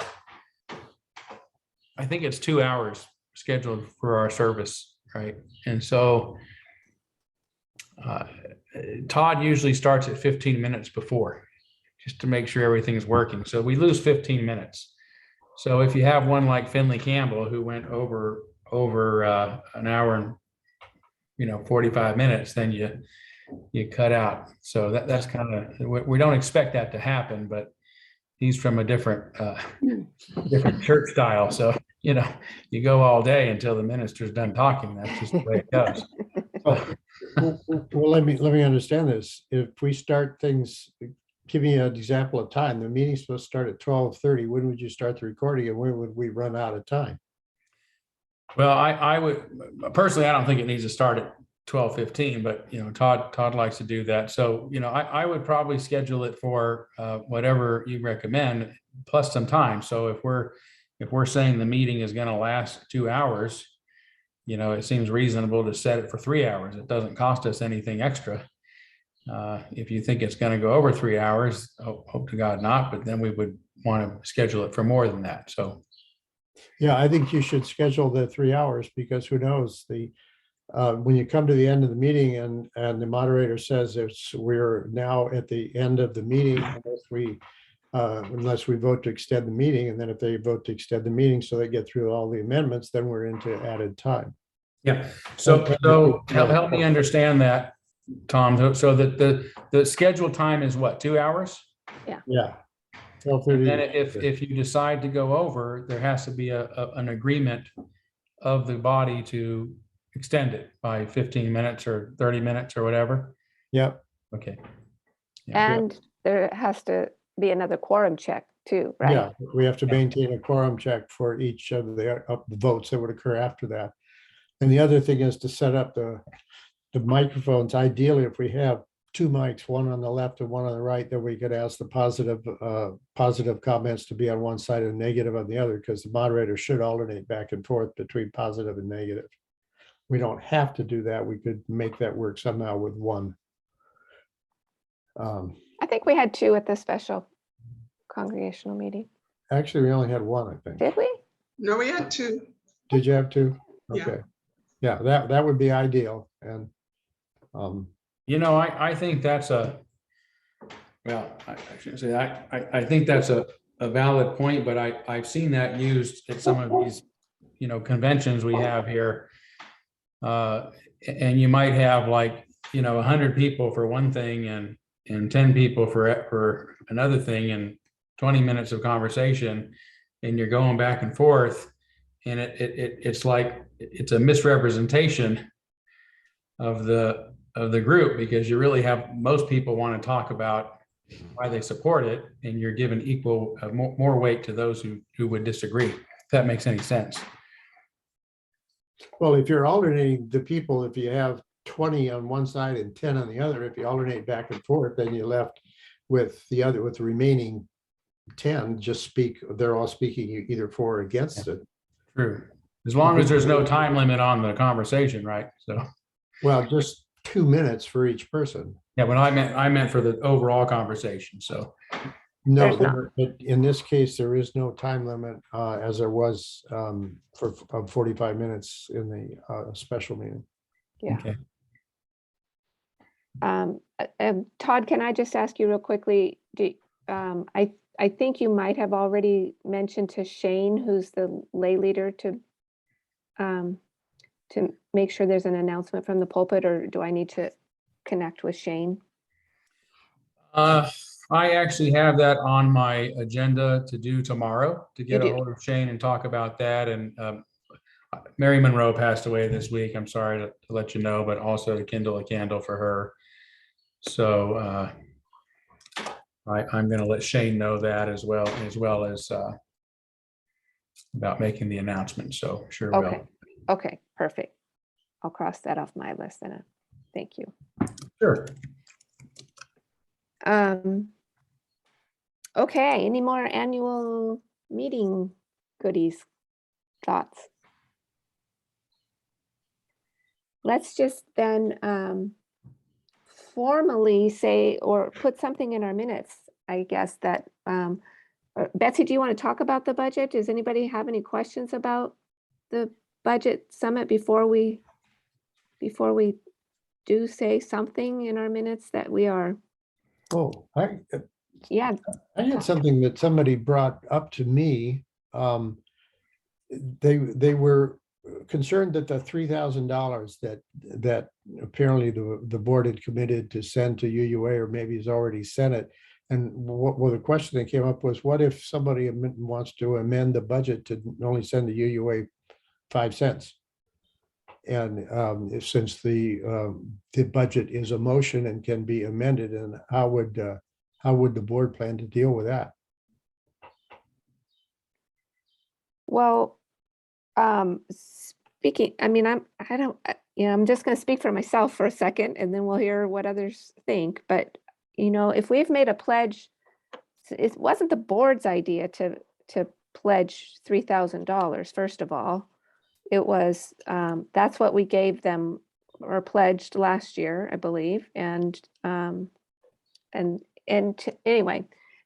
think it's 2 hours scheduled for our service, right? And so Todd usually starts at 15 minutes before, just to make sure everything's working. So we lose 15 minutes. So if you have one like Finley Campbell who went over an hour and 45 minutes, then you cut out. So that's kind of, we don't expect that to happen, but he's from a different church style. So you go all day until the minister's done talking. That's just the way it goes. Well, let me understand this. If we start things, give me an example of time. The meeting's supposed to start at 12:30. When would you start the recording and when would we run out of time? Well, I would personally, I don't think it needs to start at 12:15, but Todd likes to do that. So, I would probably schedule it for whatever you recommend plus some time. So if we're saying the meeting is going to last 2 hours, it seems reasonable to set it for 3 hours. It doesn't cost us anything extra. If you think it's going to go over 3 hours, hope to God not, but then we would want to schedule it for more than that. So. Yeah, I think you should schedule the 3 hours because who knows, when you come to the end of the meeting and the moderator says we're now at the end of the meeting unless we vote to extend the meeting, and then if they vote to extend the meeting so they get through all the amendments, then we're into added time. Yeah. So help me understand that, Tom. So that the scheduled time is what, 2 hours? Yeah. And then if you decide to go over, there has to be an agreement of the body to extend it by 15 minutes or 30 minutes or whatever. Yep. Okay. And there has to be another quorum check too, right? Yeah, we have to maintain a quorum check for each of the votes that would occur after that. And the other thing is to set up the microphones. Ideally, if we have 2 mics, one on the left and one on the right, then we could ask the positive comments to be on one side and negative on the other, because the moderator should alternate back and forth between positive and negative. We don't have to do that. We could make that work somehow with one. I think we had 2 at the special congregational meeting. Actually, we only had one, I think. Did we? No, we had 2. Did you have 2? Yeah. Okay. Yeah, that would be ideal. And I think that's I shouldn't say I think that's a valid point, but I've seen that used at some of these, conventions we have here. And you might have 100 people for one thing and 10 people for another thing and 20 minutes of conversation, and you're going back and forth, and it's like it's a misrepresentation of the group, because you really have most people want to talk about why they support it, and you're giving equal more weight to those who would disagree, if that makes any sense. well, if you're alternating the people, if you have 20 on one side and 10 on the other, if you alternate back and forth, then you're left with the remaining 10 they're all speaking either for or against it. True. As long as there's no time limit on the conversation, right? So. Well, just 2 minutes for each person. Yeah, but I meant for the overall conversation. So. No, in this case, there is no time limit as there was for 45 minutes in the special meeting. Yeah. Okay. Todd, can I just ask you real quickly? I think you might have already mentioned to Shane, who's the lay leader, to make sure there's an announcement from the pulpit, or do I need to connect with Shane? I actually have that on my agenda to do tomorrow, to get a hold of Shane and talk about that. And Mary Monroe passed away this week. I'm sorry to let you know, but also to kindle a candle for her. So I'm going to let Shane know that as well as about making the announcement. So sure will. Okay, perfect. I'll cross that off my list then. Thank you. Sure. Okay, any more annual meeting goodies, thoughts? let's just then formally say, or put something in our minutes, I guess, that, Betsy, do you want to talk about the budget? Does anybody have any questions about the budget summit before we do say something in our minutes that we are, Oh, yeah, I had something that somebody brought up to me. They were concerned that the $3,000 that apparently the board had committed to send to UUA, or maybe has already sent it. And well, the question that came up was, what if somebody wants to amend the budget to only send the UUA 5 cents? And since the budget is a motion and can be amended, and how would the board plan to deal with that? well, speaking, I mean, I'm just going to speak for myself for a second, and then we'll hear what others think. But, if we've made a pledge, it wasn't the board's idea to pledge $3,000, first of all. It was, that's what we gave them or pledged last year, I believe. Anyway,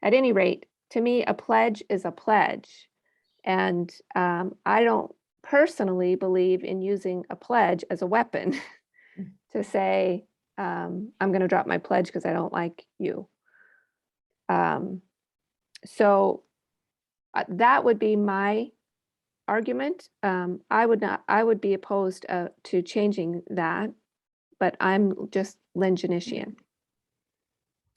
at any rate, to me, a pledge is a pledge. And I don't personally believe in using a pledge as a weapon to say, I'm going to drop my pledge because I don't like you. So that would be my argument. I would be opposed to changing that, but I'm just Lynn Janician.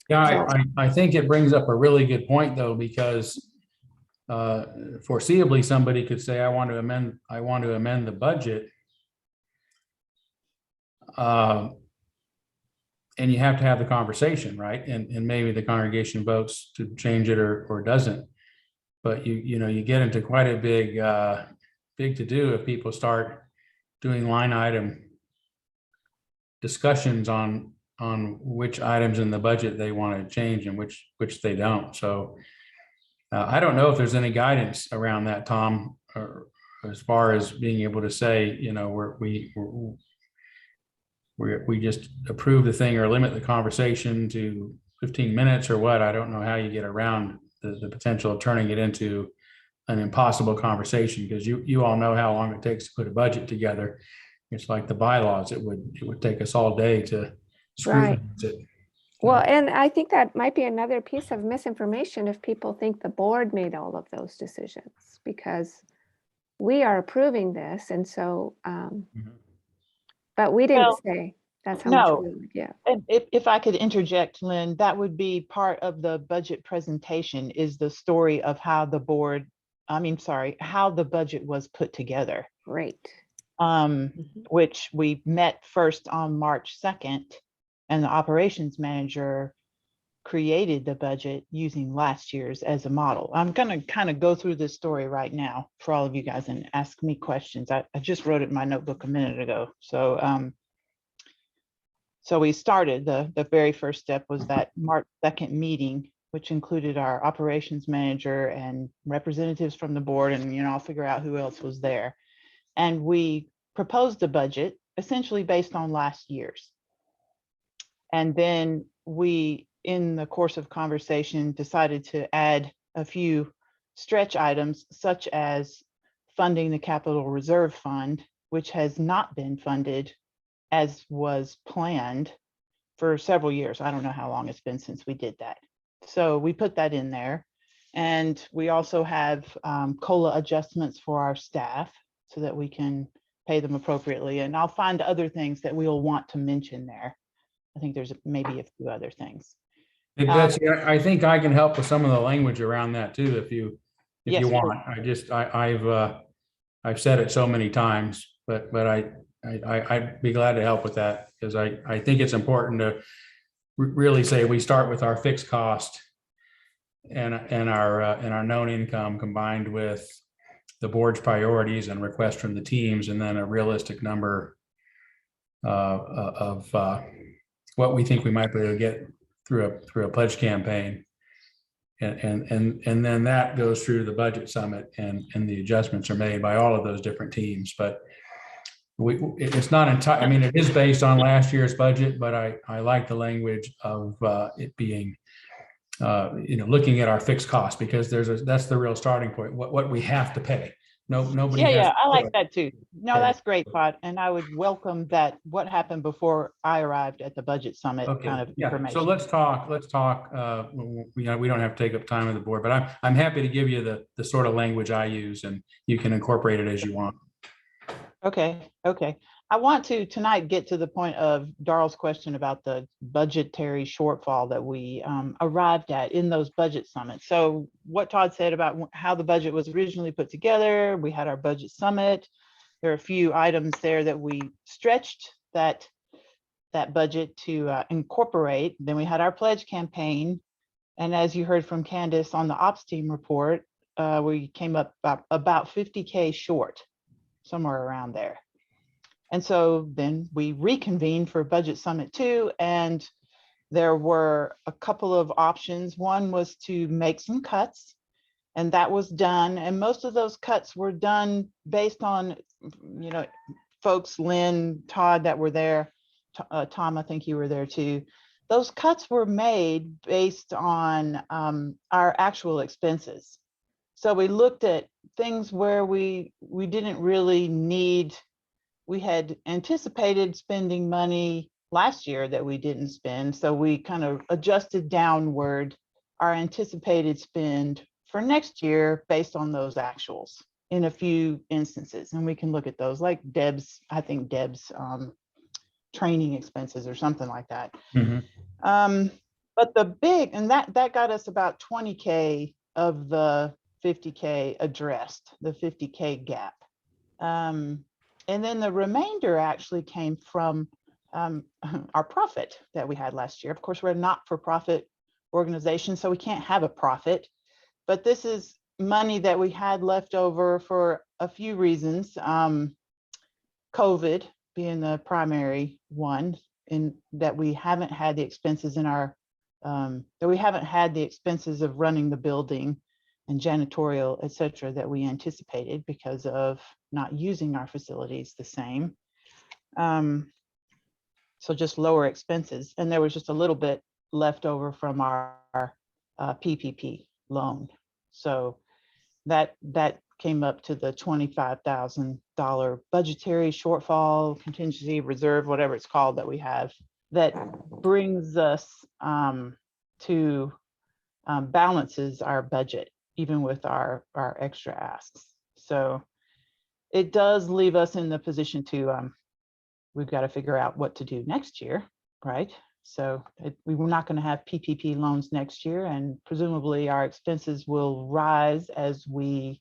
Yeah, I think it brings up a really good point, though, because foreseeably somebody could say, I want to amend the budget. And you have to have the conversation, right? And maybe the congregation votes to change it or doesn't. But you get into quite a big to do if people start doing line item discussions on which items in the budget they want to change and which they don't. So I don't know if there's any guidance around that, Tom, or as far as being able to say, we just approve the thing or limit the conversation to 15 minutes or what. I don't know how you get around the potential of turning it into an impossible conversation, because you all know how long it takes to put a budget together. It's like the bylaws. It would take us all day to scrutinize it. Well, and I think that might be another piece of misinformation if people think the board made all of those decisions, because we are approving this. And so, but we didn't say that's how much we would give. And if I could interject, Lynn, that would be part of the budget presentation, is the story of how the budget was put together. Great. Which we met first on March 2nd, and the operations manager created the budget using last year's as a model. I'm going to kind of go through this story right now for all of you guys and ask me questions. I just wrote it in my notebook a minute ago. So we started, the very first step was that March 2nd meeting, which included our operations manager and representatives from the board, and I'll figure out who else was there. And we proposed a budget essentially based on last year's. And then we, in the course of conversation, decided to add a few stretch items, such as funding the Capital Reserve Fund, which has not been funded as was planned for several years. I don't know how long it's been since we did that. So we put that in there. And we also have COLA adjustments for our staff so that we can pay them appropriately. And I'll find other things that we'll want to mention there. I think there's maybe a few other things. Hey, Betsy, I think I can help with some of the language around that too, if you Yes, want. I've said it so many times, but I'd be glad to help with that, because I think it's important to really say we start with our fixed cost and our known income combined with the board's priorities and requests from the teams, and then a realistic number of what we think we might be able to get through a pledge campaign. And then that goes through the budget summit, and the adjustments are made by all of those different teams. But it's not entire, I mean, it is based on last year's budget, but I like the language of it being, looking at our fixed costs, because that's the real starting point, what we have to pay. Nobody Yeah, has. yeah, I to like that too. No, Okay. that's great, Todd. And I would welcome that, what happened before I arrived at the budget summit Okay, kind of yeah, information. so let's talk, we don't have to take up time of the board, but I'm happy to give you the sort of language I use, and you can incorporate it as you want. Okay, okay. I want to tonight get to the point of Darrell's question about the budgetary shortfall that we arrived at in those budget summits. So what Todd said about how the budget was originally put together, we had our budget summit. There are a few items there that we stretched that budget to incorporate. Then we had our pledge campaign. And as you heard from Candace on the ops team report, we came up about 50K short, somewhere around there. And so then we reconvened for Budget Summit 2, and there were a couple of options. One was to make some cuts, and that was done. And most of those cuts were done based on, folks, Lynn, Todd, that were there. Tom, I think you were there too. Those cuts were made based on our actual expenses. So we looked at things where we didn't really need. We had anticipated spending money last year that we didn't spend. So we kind of adjusted downward our anticipated spend for next year based on those actuals in a few instances. And we can look at those, like Deb's training expenses or something like that. Mhm. But the big, and that got us about 20K of the 50K addressed, the 50K gap. And then the remainder actually came from our profit that we had last year. Of course, we're a not-for-profit organization, so we can't have a profit. But this is money that we had left over for a few reasons. COVID being the primary one, in that we haven't had the expenses in our, that we haven't had the expenses of running the building and janitorial, et cetera, that we anticipated because of not using our facilities the same. So just lower expenses. And there was just a little bit left over from our PPP loan. So that came up to the $25,000 budgetary shortfall, contingency reserve, whatever it's called, that we have, that brings us to balances our budget, even with our extra asks. So it does leave us in the position to, we've got to figure out what to do next year, right? So we were not going to have PPP loans next year, and presumably our expenses will rise as we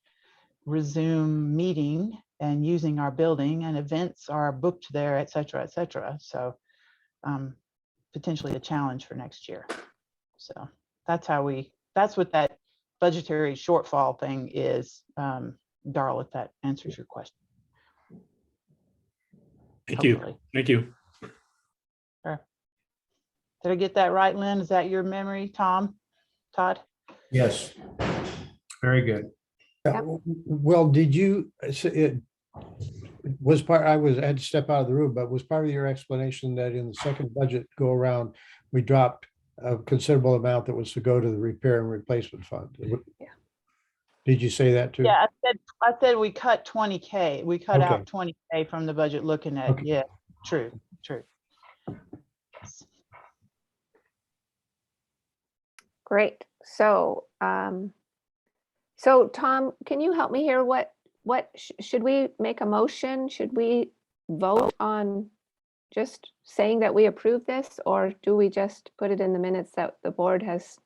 resume meeting and using our building, and events are booked there, et cetera, et cetera. So potentially a challenge for next year. So that's what that budgetary shortfall thing is, Darrell, if that answers your question. Thank you. Hopefully. Thank you. Sure. Did I get that right, Lynn? Is that your memory, Todd? Yes. Very good. Well, did you, it was part, I had to step out of the room, but was part of your explanation that in the second budget go around, we dropped a considerable amount that was to go to the repair and replacement fund? Yeah. Did you say that too? Yeah, I said we cut 20K. We cut Okay. out 20K from the budget looking at, Okay. yeah, true. Great. So, so Tom, can you help me here? Should we make a motion? Should we vote on just saying that we approve this, or do we just put it in the minutes that the board has?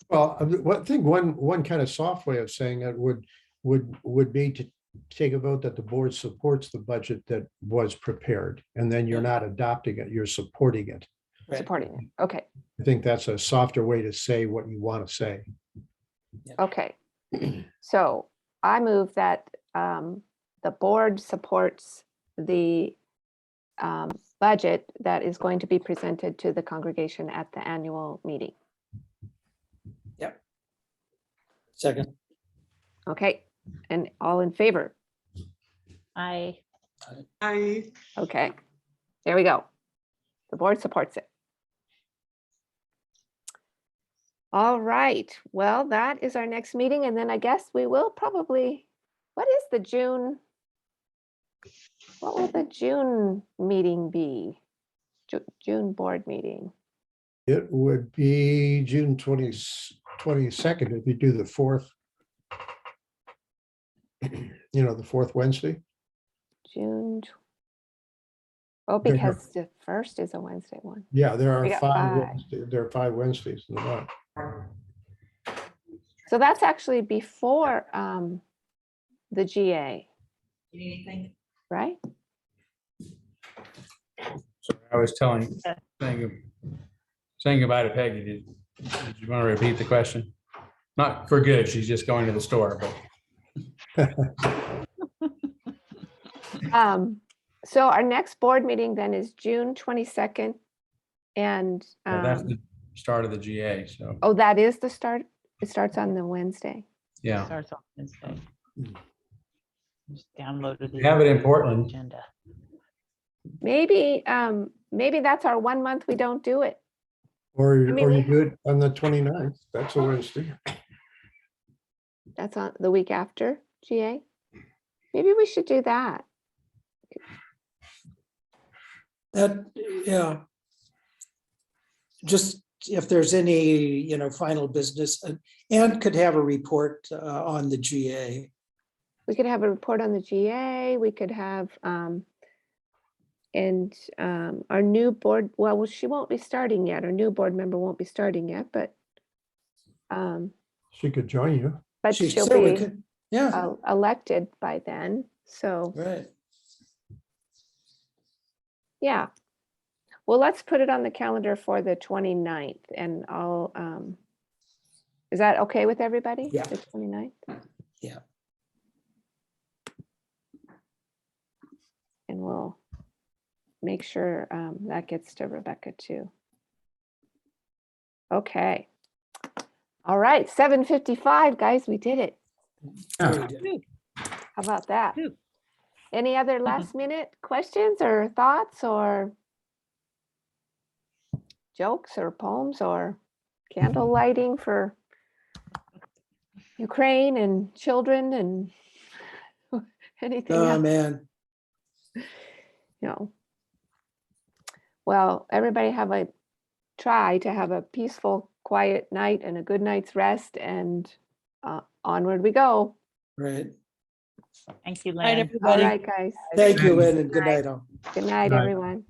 Well, I think one kind of soft way of saying it would be to take a vote that the board supports the budget that was prepared, and then you're not adopting it, you're supporting it. Right. Supporting it. Okay. I think that's a softer way to say what you want to say. Okay. So I move that the board supports the budget that is going to be presented to the congregation at the annual meeting. Yep. Second. Okay. And all in favor? I Okay, there we go. The board supports it. All right, well, that is our next meeting, and then I guess we will probably, what is the June? What will the June meeting be? June board meeting? It would be June 22nd if you do the fourth. You know, the fourth Wednesday. June. Oh, There are- because the first is a Wednesday one. Yeah, there are We got 5. five. There are 5 Wednesdays in the month. So that's actually before the GA. Right? So I was saying goodbye to Peggy. Did you want to repeat the question? Not for good. She's just going to the store, but So our next board meeting then is June 22nd. And, that's the start of the GA. So, oh, that is the start. It starts on the Wednesday. yeah. Starts on Wednesday. Just downloaded We have it in Portland. agenda. Maybe, maybe that's our 1 month we don't do it. Or I mean, you do it on the 29th. That's a Wednesday. That's on the week after GA. Maybe we should do that. That, yeah. Just if there's any, final business, and could have a report on the GA. We could have a report on the GA. We could have, and our new board, well, she won't be starting yet. Our new board member won't be starting yet, but She could join you. She she'll said we be could- Yeah, elected by then. So, right. yeah. Well, let's put it on the calendar for the 29th and I'll, is that okay with everybody? Yeah. The 29th? Yeah. And we'll make sure that gets to Rebecca too. Okay. All right, 7:55, guys, we did it. Very good. How about that? Phew. Any other last minute questions or thoughts or jokes or poems or candle lighting for Ukraine and children and anything Oh, else? man. No. Well, everybody try to have a peaceful, quiet night and a good night's rest, and onward we go. Right. Thank you, Night, Lynn. All everybody. right, guys. Thank you, Lynn, and good night all. Good night, Night. everyone.